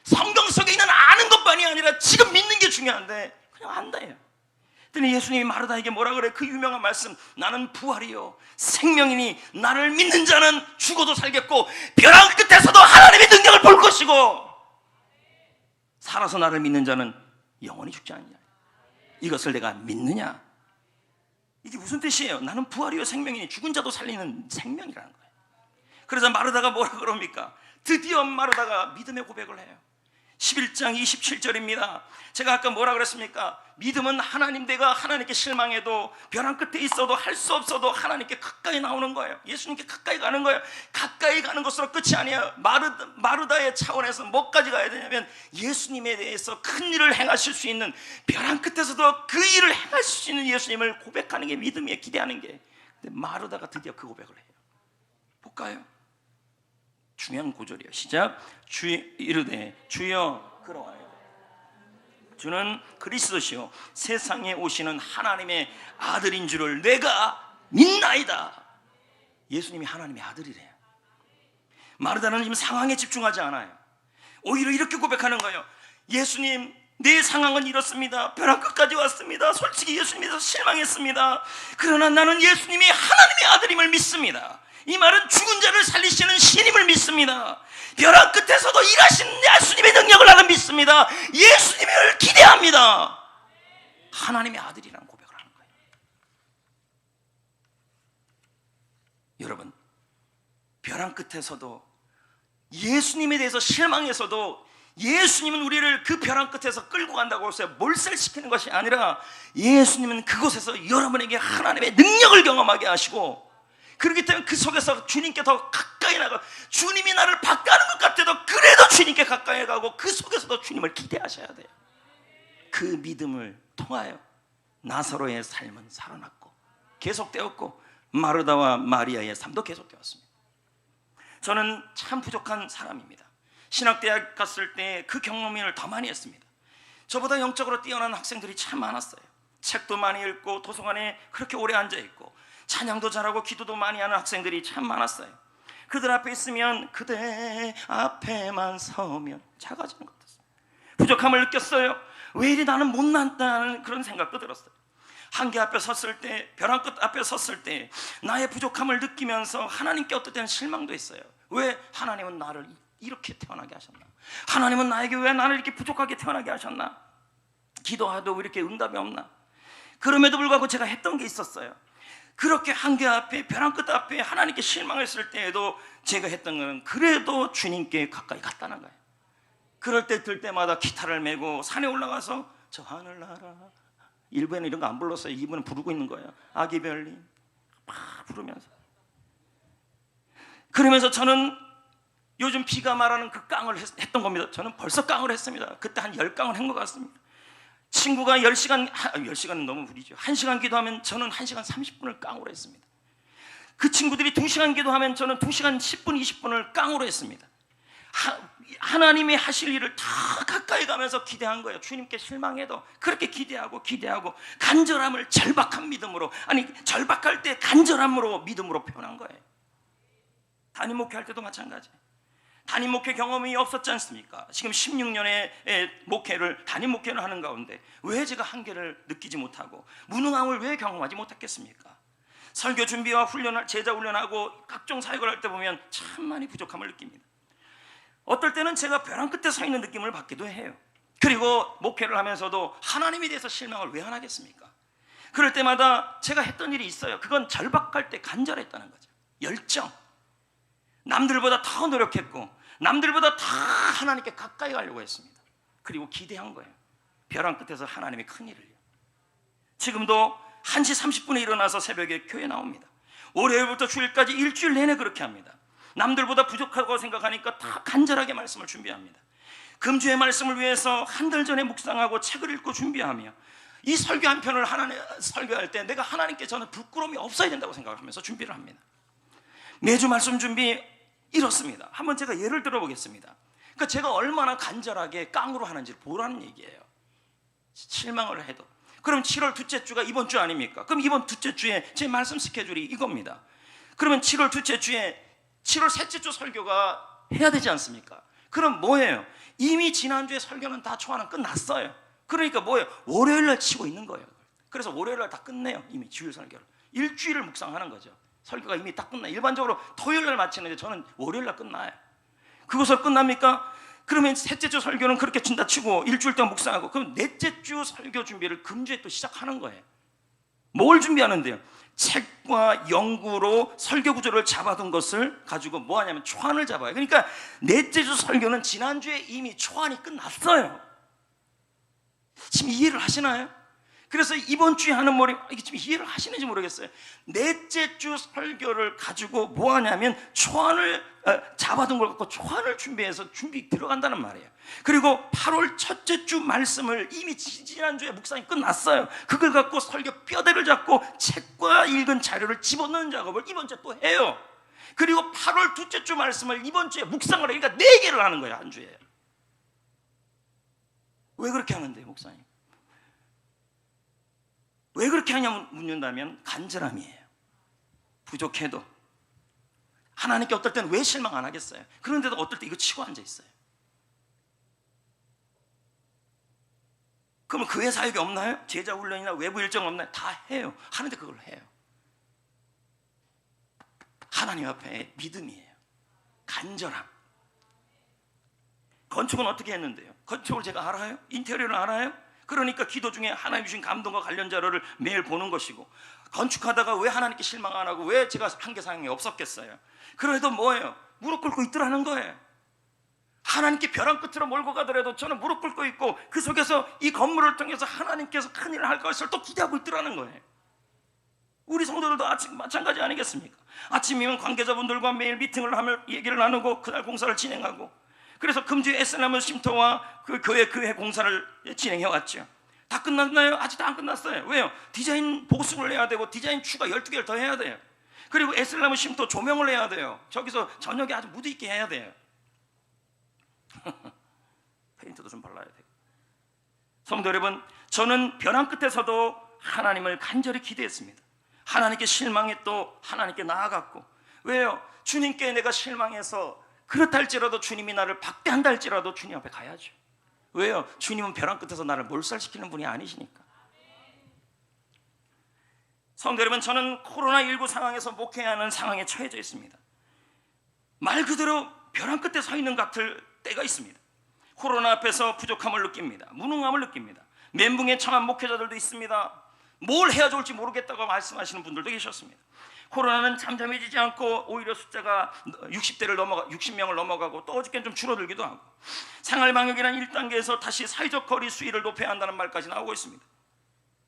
성경 속에 있는 아는 것만이 아니라 지금 믿는 게 중요한데 그냥 안다요. 그랬더니 예수님이 마르다에게 뭐라 그래? 그 유명한 말씀, 나는 부활이요 생명이니 나를 믿는 자는 죽어도 살겠고 벼랑 끝에서도 하나님의 능력을 볼 것이고 살아서 나를 믿는 자는 영원히 죽지 않느냐. 이것을 내가 믿느냐? 이게 무슨 뜻이에요? 나는 부활이요 생명이니 죽은 자도 살리는 생명이라는 거예요. 그래서 마르다가 뭐라 그럽니까? 드디어 마르다가 믿음의 고백을 해요. 11장 27절입니다. 제가 아까 뭐라 그랬습니까? 믿음은 하나님, 내가 하나님께 실망해도 벼랑 끝에 있어도 할 수 없어도 하나님께 가까이 나오는 거예요. 예수님께 가까이 가는 거예요. 가까이 가는 것으로 끝이 아니에요. 마르다의 차원에서 뭐까지 가야 되냐면 예수님에 대해서 큰 일을 행하실 수 있는, 벼랑 끝에서도 그 일을 행하실 수 있는 예수님을 고백하는 게 믿음이에요. 기대하는 게. 근데 마르다가 드디어 그 고백을 해요. 볼까요? 중요한 구절이에요. 시작. 이르되 주여 그러하여 주는 그리스도시요 세상에 오시는 하나님의 아들인 줄을 내가 믿나이다. 예수님이 하나님의 아들이래요. 마르다는 지금 상황에 집중하지 않아요. 오히려 이렇게 고백하는 거예요. 예수님, 내 상황은 이렇습니다. 벼랑 끝까지 왔습니다. 솔직히 예수님에서 실망했습니다. 그러나 나는 예수님이 하나님의 아들임을 믿습니다. 이 말은 죽은 자를 살리시는 신임을 믿습니다. 벼랑 끝에서도 일하시는 예수님의 능력을 나는 믿습니다. 예수님을 기대합니다. 하나님의 아들이라는 고백을 하는 거예요. 여러분, 벼랑 끝에서도, 예수님에 대해서 실망해서도 예수님은 우리를 그 벼랑 끝에서 끌고 간다고 해서 몰살시키는 것이 아니라 예수님은 그곳에서 여러분에게 하나님의 능력을 경험하게 하시고, 그렇기 때문에 그 속에서 주님께 더 가까이 나가, 주님이 나를 바꿔하는 것 같아도 그래도 주님께 가까이 가고 그 속에서도 주님을 기대하셔야 돼요. 그 믿음을 통하여 나사로의 삶은 살아났고 계속되었고 마르다와 마리아의 삶도 계속되었습니다. 저는 참 부족한 사람입니다. 신학대학 갔을 때 그 경험을 더 많이 했습니다. 저보다 영적으로 뛰어난 학생들이 참 많았어요. 책도 많이 읽고 도서관에 그렇게 오래 앉아있고 찬양도 잘하고 기도도 많이 하는 학생들이 참 많았어요. 그들 앞에 있으면, 그대 앞에만 서면 작아지는 것 같았어요. 부족함을 느꼈어요. 왜 이리 나는 못났다는 그런 생각도 들었어요. 한계 앞에 섰을 때, 벼랑 끝 앞에 섰을 때 나의 부족함을 느끼면서 하나님께 어떨 때는 실망도 했어요. 왜 하나님은 나를 이렇게 태어나게 하셨나? 하나님은 나에게 왜 나를 이렇게 부족하게 태어나게 하셨나? 기도해도 왜 이렇게 응답이 없나? 그럼에도 불구하고 제가 했던 게 있었어요. 그렇게 한계 앞에, 벼랑 끝 앞에 하나님께 실망했을 때에도 제가 했던 것은 그래도 주님께 가까이 갔다는 거예요. 그럴 때 들 때마다 기타를 메고 산에 올라가서 저 하늘나라, 1부에는 이런 거 안 불렀어요. 2부는 부르고 있는 거예요. 아기별님 막 부르면서, 그러면서 저는 요즘 비가 말하는 그 깡을 했던 겁니다. 저는 벌써 깡을 했습니다. 그때 한 10깡을 한 것 같습니다. 친구가 10시간은 너무 무리죠. 1시간 기도하면 저는 1시간 30분을 깡으로 했습니다. 그 친구들이 2시간 기도하면 저는 2시간 10분, 20분을 깡으로 했습니다. 하나님이 하실 일을 다 가까이 가면서 기대한 거예요. 주님께 실망해도 그렇게 기대하고 간절함을 절박한 믿음으로, 아니 절박할 때 간절함으로 믿음으로 표현한 거예요. 담임 목회할 때도 마찬가지. 담임 목회 경험이 없었지 않습니까? 지금 16년의 담임 목회를 하는 가운데 왜 제가 한계를 느끼지 못하고 무능함을 왜 경험하지 못했겠습니까? 설교 준비와 제자 훈련하고 각종 사역을 할 때 보면 참 많이 부족함을 느낍니다. 어떨 때는 제가 벼랑 끝에 서 있는 느낌을 받기도 해요. 그리고 목회를 하면서도 하나님에 대해서 실망을 왜 안 하겠습니까? 그럴 때마다 제가 했던 일이 있어요. 그건 절박할 때 간절했다는 거죠. 열정. 남들보다 더 노력했고 남들보다 다 하나님께 가까이 가려고 했습니다. 그리고 기대한 거예요. 벼랑 끝에서 하나님의 큰 일을요. 지금도 1시 30분에 일어나서 새벽에 교회 나옵니다. 월요일부터 주일까지 일주일 내내 그렇게 합니다. 남들보다 부족하다고 생각하니까 다 간절하게 말씀을 준비합니다. 금주의 말씀을 위해서 한 달 전에 묵상하고 책을 읽고 준비하며 이 설교 한 편을 설교할 때 내가 하나님께 저는 부끄러움이 없어야 된다고 생각하면서 준비를 합니다. 매주 말씀 준비 이렇습니다. 한번 제가 예를 들어보겠습니다. 그러니까 제가 얼마나 간절하게 깡으로 하는지를 보라는 얘기예요. 실망을 해도. 그럼 7월 둘째 주가 이번 주 아닙니까? 그럼 이번 둘째 주에 제 말씀 스케줄이 이겁니다. 그러면 7월 둘째 주에 7월 셋째 주 설교가 해야 되지 않습니까? 그럼 뭐예요? 이미 지난주에 설교는 다 초안은 끝났어요. 그러니까 뭐예요? 월요일날 치고 있는 거예요. 그래서 월요일날 다 끝내요. 이미 주일 설교를. 일주일을 묵상하는 거죠. 설교가 이미 딱 끝나요. 일반적으로 토요일날 마치는데 저는 월요일날 끝나요. 그것을 끝납니까? 그러면 셋째 주 설교는 그렇게 준다 치고 일주일 동안 묵상하고, 그럼 넷째 주 설교 준비를 금주에 또 시작하는 거예요. 뭘 준비하는데요? 책과 연구로 설교 구조를 잡아둔 것을 가지고 뭐 하냐면 초안을 잡아요. 그러니까 넷째 주 설교는 지난주에 이미 초안이 끝났어요. 지금 이해를 하시나요? 그래서 이번 주에 하는 말이, 이게 지금 이해를 하시는지 모르겠어요. 넷째 주 설교를 가지고 뭐 하냐면 초안을 잡아둔 걸 갖고 초안을 준비해서 들어간다는 말이에요. 그리고 8월 첫째 주 말씀을 이미 지난주에 묵상이 끝났어요. 그걸 갖고 설교 뼈대를 잡고 책과 읽은 자료를 집어넣는 작업을 이번 주에 또 해요. 그리고 8월 둘째 주 말씀을 이번 주에 묵상을 해요. 그러니까 4개를 하는 거예요, 한 주에. 왜 그렇게 하는데요, 목사님? 왜 그렇게 하냐면 묻는다면 간절함이에요. 부족해도 하나님께 어떨 때는 왜 실망 안 하겠어요? 그런데도 어떨 때 이거 치고 앉아 있어요. 그러면 그 외 사역이 없나요? 제자 훈련이나 외부 일정 없나요? 다 해요. 하는데 그걸 해요. 하나님 앞에 믿음이에요. 간절함. 건축은 어떻게 했는데요? 건축을 제가 알아요? 인테리어를 알아요? 그러니까 기도 중에 하나님 주신 감동과 관련 자료를 매일 보는 것이고, 건축하다가 왜 하나님께 실망 안 하고 왜 제가 한계사항이 없었겠어요? 그래도 뭐예요? 무릎 꿇고 있더라는 거예요. 하나님께 벼랑 끝으로 몰고 가더라도 저는 무릎 꿇고 있고, 그 속에서 이 건물을 통해서 하나님께서 큰일을 할 것을 또 기대하고 있더라는 거예요. 우리 성도들도 아침 마찬가지 아니겠습니까? 아침이면 관계자분들과 매일 미팅을 하며 얘기를 나누고 그날 공사를 진행하고, 그래서 금주에 에스나무 쉼터와 그 교회 공사를 진행해 왔죠. 다 끝났나요? 아직도 안 끝났어요. 왜요? 디자인 보수를 해야 되고 디자인 추가 12개를 더 해야 돼요. 그리고 에스나무 쉼터 조명을 해야 돼요. 저기서 저녁에 아주 무드 있게 해야 돼요. 페인트도 좀 발라야 돼요. 성도 여러분, 저는 벼랑 끝에서도 하나님을 간절히 기대했습니다. 하나님께 실망해 또 하나님께 나아갔고, 왜요? 주님께 내가 실망해서 그렇다 할지라도 주님이 나를 박대한다 할지라도 주님 앞에 가야죠. 왜요? 주님은 벼랑 끝에서 나를 몰살시키는 분이 아니시니까. 성도 여러분, 저는 코로나19 상황에서 목회해야 하는 상황에 처해져 있습니다. 말 그대로 벼랑 끝에 서 있는 것 같을 때가 있습니다. 코로나 앞에서 부족함을 느낍니다. 무능함을 느낍니다. 멘붕에 처한 목회자들도 있습니다. 뭘 해야 좋을지 모르겠다고 말씀하시는 분들도 계셨습니다. 코로나는 잠잠해지지 않고 오히려 숫자가 60명을 넘어가고 또 어저께는 좀 줄어들기도 하고, 생활방역이라는 1단계에서 다시 사회적 거리 수위를 높여야 한다는 말까지 나오고 있습니다.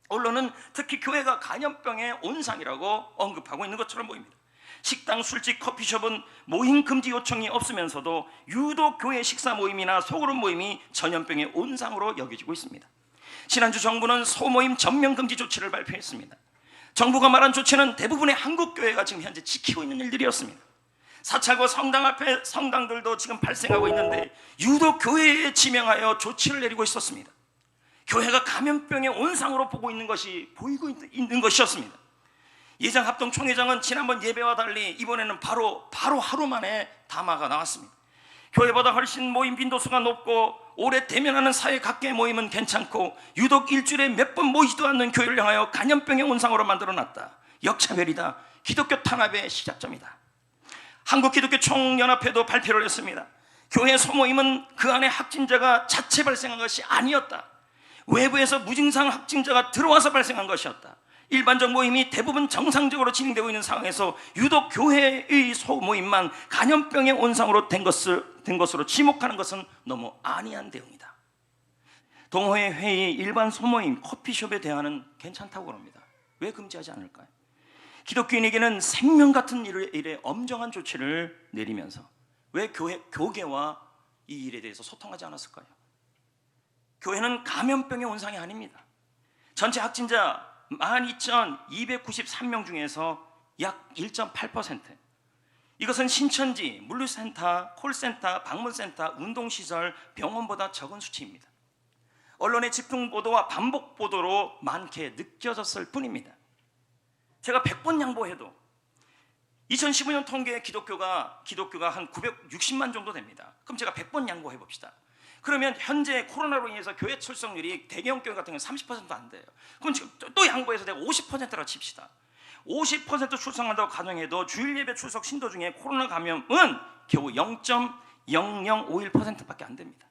언론은 특히 교회가 감염병의 온상이라고 언급하고 있는 것처럼 보입니다. 식당, 술집, 커피숍은 모임 금지 요청이 없으면서도 유독 교회 식사 모임이나 소그룹 모임이 전염병의 온상으로 여겨지고 있습니다. 지난주 정부는 소모임 전면 금지 조치를 발표했습니다. 정부가 말한 조치는 대부분의 한국 교회가 지금 현재 지키고 있는 일들이었습니다. 사찰과 성당 앞에 성당들도 지금 발생하고 있는데 유독 교회에 지명하여 조치를 내리고 있었습니다. 교회가 감염병의 온상으로 보고 있는 것이었습니다. 예장 합동총회장은 지난번 예배와 달리 이번에는 바로 하루 만에 담화가 나왔습니다. 교회보다 훨씬 모임 빈도수가 높고 오래 대면하는 사회 각계의 모임은 괜찮고 유독 일주일에 몇 번 모이지도 않는 교회를 향하여 감염병의 온상으로 만들어놨다. 역차별이다. 기독교 탄압의 시작점이다. 한국기독교총연합회도 발표를 했습니다. 교회 소모임은 그 안에 확진자가 자체 발생한 것이 아니었다. 외부에서 무증상 확진자가 들어와서 발생한 것이었다. 일반적 모임이 대부분 정상적으로 진행되고 있는 상황에서 유독 교회의 소모임만 감염병의 온상으로 된 것으로 지목하는 것은 너무 안이한 대응이다. 동호회, 회의, 일반 소모임, 커피숍에 대한은 괜찮다고 그럽니다. 왜 금지하지 않을까요? 기독교인에게는 생명 같은 일에 엄정한 조치를 내리면서 왜 교계와 이 일에 대해서 소통하지 않았을까요? 교회는 감염병의 온상이 아닙니다. 전체 확진자 12,293명 중에서 약 1.8%, 이것은 신천지, 물류센터, 콜센터, 방문센터, 운동시설, 병원보다 적은 수치입니다. 언론의 집중 보도와 반복 보도로 많게 느껴졌을 뿐입니다. 제가 100번 양보해도 2015년 통계에 기독교가 한 960만 정도 됩니다. 그럼 제가 100번 양보해 봅시다. 그러면 현재 코로나로 인해서 교회 출석률이 대형 교회 같은 경우는 30%도 안 돼요. 그럼 지금 또 양보해서 내가 50%라 칩시다. 50% 출석한다고 가정해도 주일 예배 출석 신도 중에 코로나 감염은 겨우 0.0051%밖에 안 됩니다.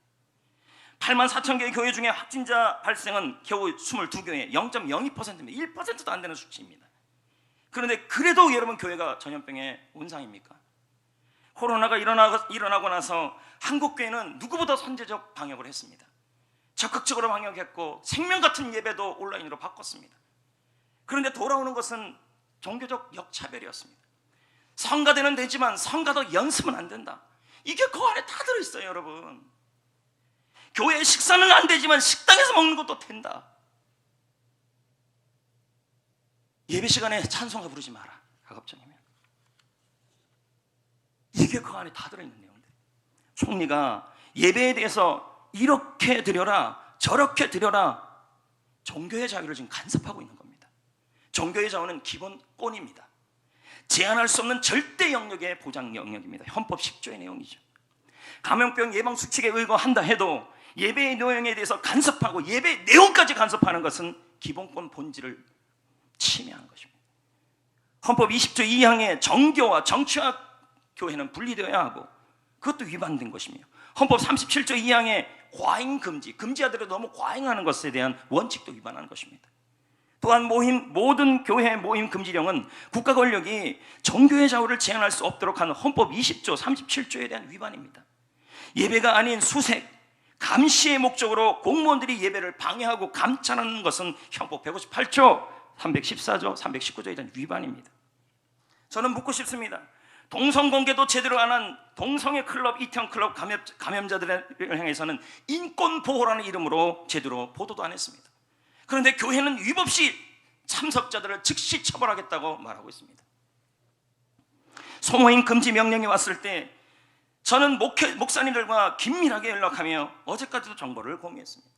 84,000개의 교회 중에 확진자 발생은 겨우 22교회 0.02%입니다. 1%도 안 되는 수치입니다. 그런데 그래도 여러분 교회가 전염병의 온상입니까? 코로나가 일어나고 나서 한국교회는 누구보다 선제적 방역을 했습니다. 적극적으로 방역했고 생명 같은 예배도 온라인으로 바꿨습니다. 그런데 돌아오는 것은 종교적 역차별이었습니다. 성가대는 되지만 성가도 연습은 안 된다. 이게 그 안에 다 들어있어요, 여러분. 교회 식사는 안 되지만 식당에서 먹는 것도 된다. 예배 시간에 찬송가 부르지 마라, 가급적이면. 이게 그 안에 다 들어있는 내용들. 총리가 예배에 대해서 이렇게 드려라 저렇게 드려라, 종교의 자유를 지금 간섭하고 있는 겁니다. 종교의 자유는 기본권입니다. 제한할 수 없는 절대 영역의 보장 영역입니다. 헌법 10조의 내용이죠. 감염병 예방 수칙에 의거한다 해도 예배의 내용에 대해서 간섭하고 예배 내용까지 간섭하는 것은 기본권 본질을 침해하는 것입니다. 헌법 20조 2항에 정교와 정치와 교회는 분리되어야 하고 그것도 위반된 것이며, 헌법 37조 2항에 과잉 금지, 금지하더라도 너무 과잉하는 것에 대한 원칙도 위반하는 것입니다. 또한 모든 교회 모임 금지령은 국가 권력이 정교회 좌우를 제한할 수 없도록 하는 헌법 20조 37조에 대한 위반입니다. 예배가 아닌 수색, 감시의 목적으로 공무원들이 예배를 방해하고 감찰하는 것은 헌법 158조, 314조, 319조에 대한 위반입니다. 저는 묻고 싶습니다. 동성관계도 제대로 안 한 동성애 클럽, 이태원 클럽 감염자들을 향해서는 인권보호라는 이름으로 제대로 보도도 안 했습니다. 그런데 교회는 위법시 참석자들을 즉시 처벌하겠다고 말하고 있습니다. 소모임 금지 명령이 왔을 때 저는 목사님들과 긴밀하게 연락하며 어제까지도 정보를 공유했습니다.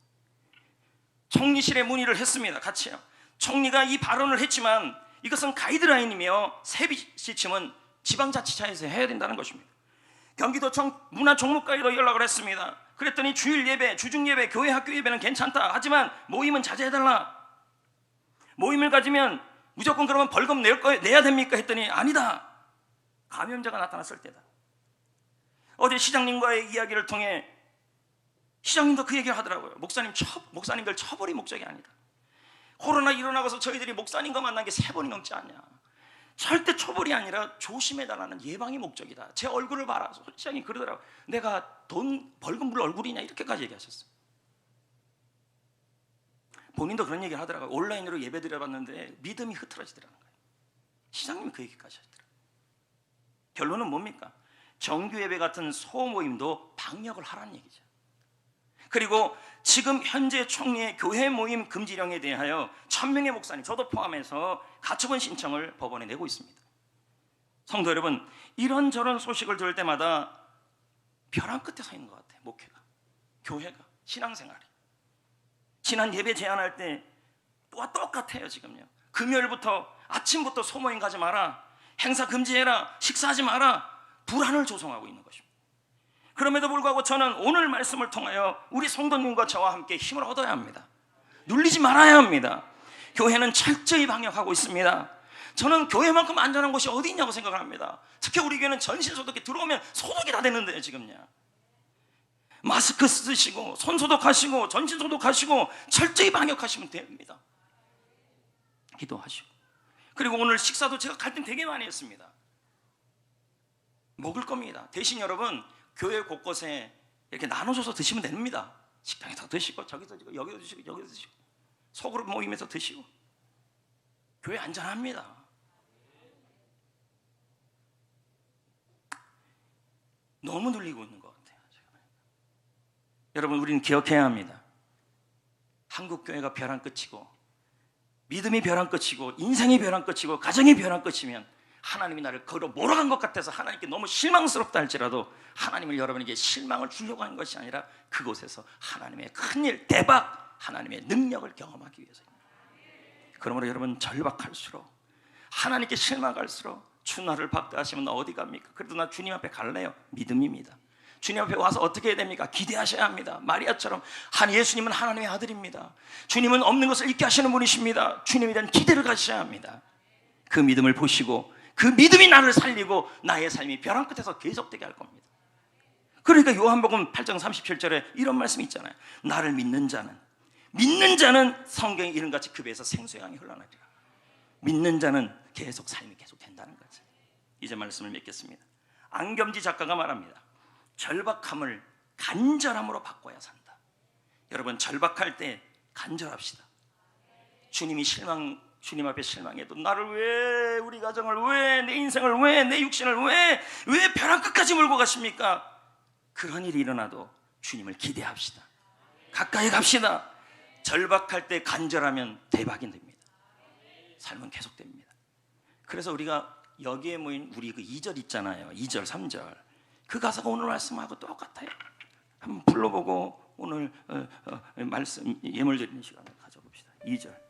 총리실에 문의를 했습니다. 같이요. 총리가 이 발언을 했지만 이것은 가이드라인이며 세비시침은 지방자치처에서 해야 된다는 것입니다. 경기도청 문화종목과에도 연락을 했습니다. 그랬더니 주일 예배, 주중 예배, 교회 학교 예배는 괜찮다. 하지만 모임은 자제해달라. 모임을 가지면 무조건 그러면 벌금 내야 됩니까? 했더니 아니다. 감염자가 나타났을 때다. 어제 시장님과의 이야기를 통해 시장님도 그 얘기를 하더라고요. 목사님들 처벌이 목적이 아니다. 코로나 일어나고서 저희들이 목사님과 만난 게 3번이 넘지 않냐. 절대 처벌이 아니라 조심해달라는 예방이 목적이다. 제 얼굴을 봐라. 시장님 그러더라고요. 내가 벌금 물 얼굴이냐 이렇게까지 얘기하셨어요. 본인도 그런 얘기를 하더라고요. 온라인으로 예배 드려봤는데 믿음이 흐트러지더라는 거예요. 시장님이 그 얘기까지 하시더라고요. 결론은 뭡니까? 정규 예배 같은 소모임도 방역을 하라는 얘기죠. 그리고 지금 현재 총리의 교회 모임 금지령에 대하여 1000명의 목사님, 저도 포함해서 가처분 신청을 법원에 내고 있습니다. 성도 여러분, 이런저런 소식을 들을 때마다 벼랑 끝에 서 있는 것 같아요. 목회가, 교회가, 신앙생활이. 지난 예배 제안할 때와 똑같아요. 지금요. 금요일부터 아침부터 소모임 가지 마라, 행사 금지해라, 식사하지 마라, 불안을 조성하고 있는 것입니다. 그럼에도 불구하고 저는 오늘 말씀을 통하여 우리 성도님과 저와 함께 힘을 얻어야 합니다. 눌리지 말아야 합니다. 교회는 철저히 방역하고 있습니다. 저는 교회만큼 안전한 곳이 어디 있냐고 생각을 합니다. 특히 우리 교회는 전신소독기 들어오면 소독이 다 되는데요. 지금요. 마스크 쓰시고 손소독하시고 전신소독하시고 철저히 방역하시면 됩니다. 기도하시고. 그리고 오늘 식사도 제가 갈등 되게 많이 했습니다. 먹을 겁니다. 대신 여러분 교회 곳곳에 이렇게 나눠줘서 드시면 됩니다. 식당에서 드시고 저기서 드시고 여기서 드시고 여기서 드시고 소그룹 모임에서 드시고 교회 안전합니다. 너무 눌리고 있는 것 같아요. 여러분 우리는 기억해야 합니다. 한국 교회가 벼랑 끝이고 믿음이 벼랑 끝이고 인생이 벼랑 끝이고 가정이 벼랑 끝이면 하나님이 나를 거기로 몰아간 것 같아서 하나님께 너무 실망스럽다 할지라도 하나님을 여러분에게 실망을 주려고 하는 것이 아니라 그곳에서 하나님의 큰일, 대박, 하나님의 능력을 경험하기 위해서입니다. 그러므로 여러분 절박할수록 하나님께 실망할수록 주 나를 박대하시면 나 어디 갑니까? 그래도 나 주님 앞에 갈래요. 믿음입니다. 주님 앞에 와서 어떻게 해야 됩니까? 기대하셔야 합니다. 마리아처럼 예수님은 하나님의 아들입니다. 주님은 없는 것을 있게 하시는 분이십니다. 주님에 대한 기대를 가지셔야 합니다. 그 믿음을 보시고 그 믿음이 나를 살리고 나의 삶이 벼랑 끝에서 계속되게 할 겁니다. 그러니까 요한복음 8장 37절에 이런 말씀이 있잖아요. 나를 믿는 자는 성경의 이름같이 그 배에서 생수의 강이 흘러나리라. 믿는 자는 계속 삶이 계속 된다는 거죠. 이제 말씀을 맺겠습니다. 안겸지 작가가 말합니다. 절박함을 간절함으로 바꿔야 산다. 여러분 절박할 때 간절합시다. 주님 앞에 실망해도 나를 왜 우리 가정을 왜 내 인생을 왜 내 육신을 왜 벼랑 끝까지 몰고 가십니까? 그런 일이 일어나도 주님을 기대합시다. 가까이 갑시다. 절박할 때 간절하면 대박이 됩니다. 삶은 계속됩니다. 그래서 우리가 여기에 모인 우리 그 2절 있잖아요. 2절 3절 그 가사가 오늘 말씀하고 똑같아요. 한번 불러보고 오늘 말씀 예물 드리는 시간을 가져봅시다. 2절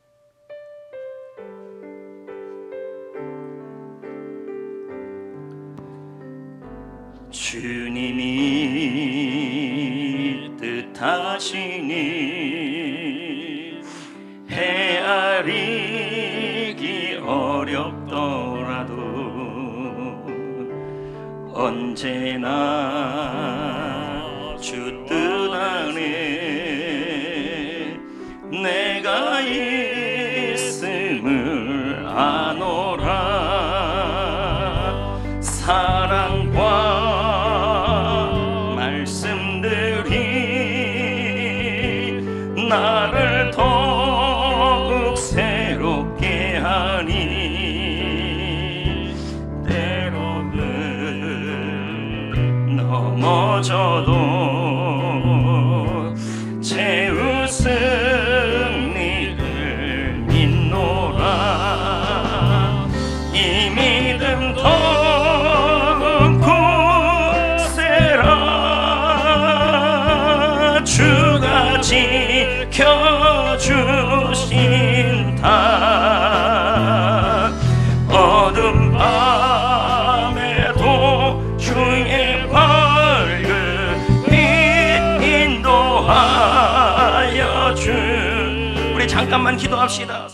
주님이 뜻하시니 헤아리기 어렵더라도 언제나 주 뜻 안에 내가 있음을 아노라. 사랑과 말씀들이 나를 더욱 새롭게 하니 때로는 넘어져도 제 승리를 믿노라. 이 믿음 더욱 굳세라. 주가 지켜주신다. 어둠 밤에도 주의 밝은 빛 인도하여 주. 우리 잠깐만 기도합시다.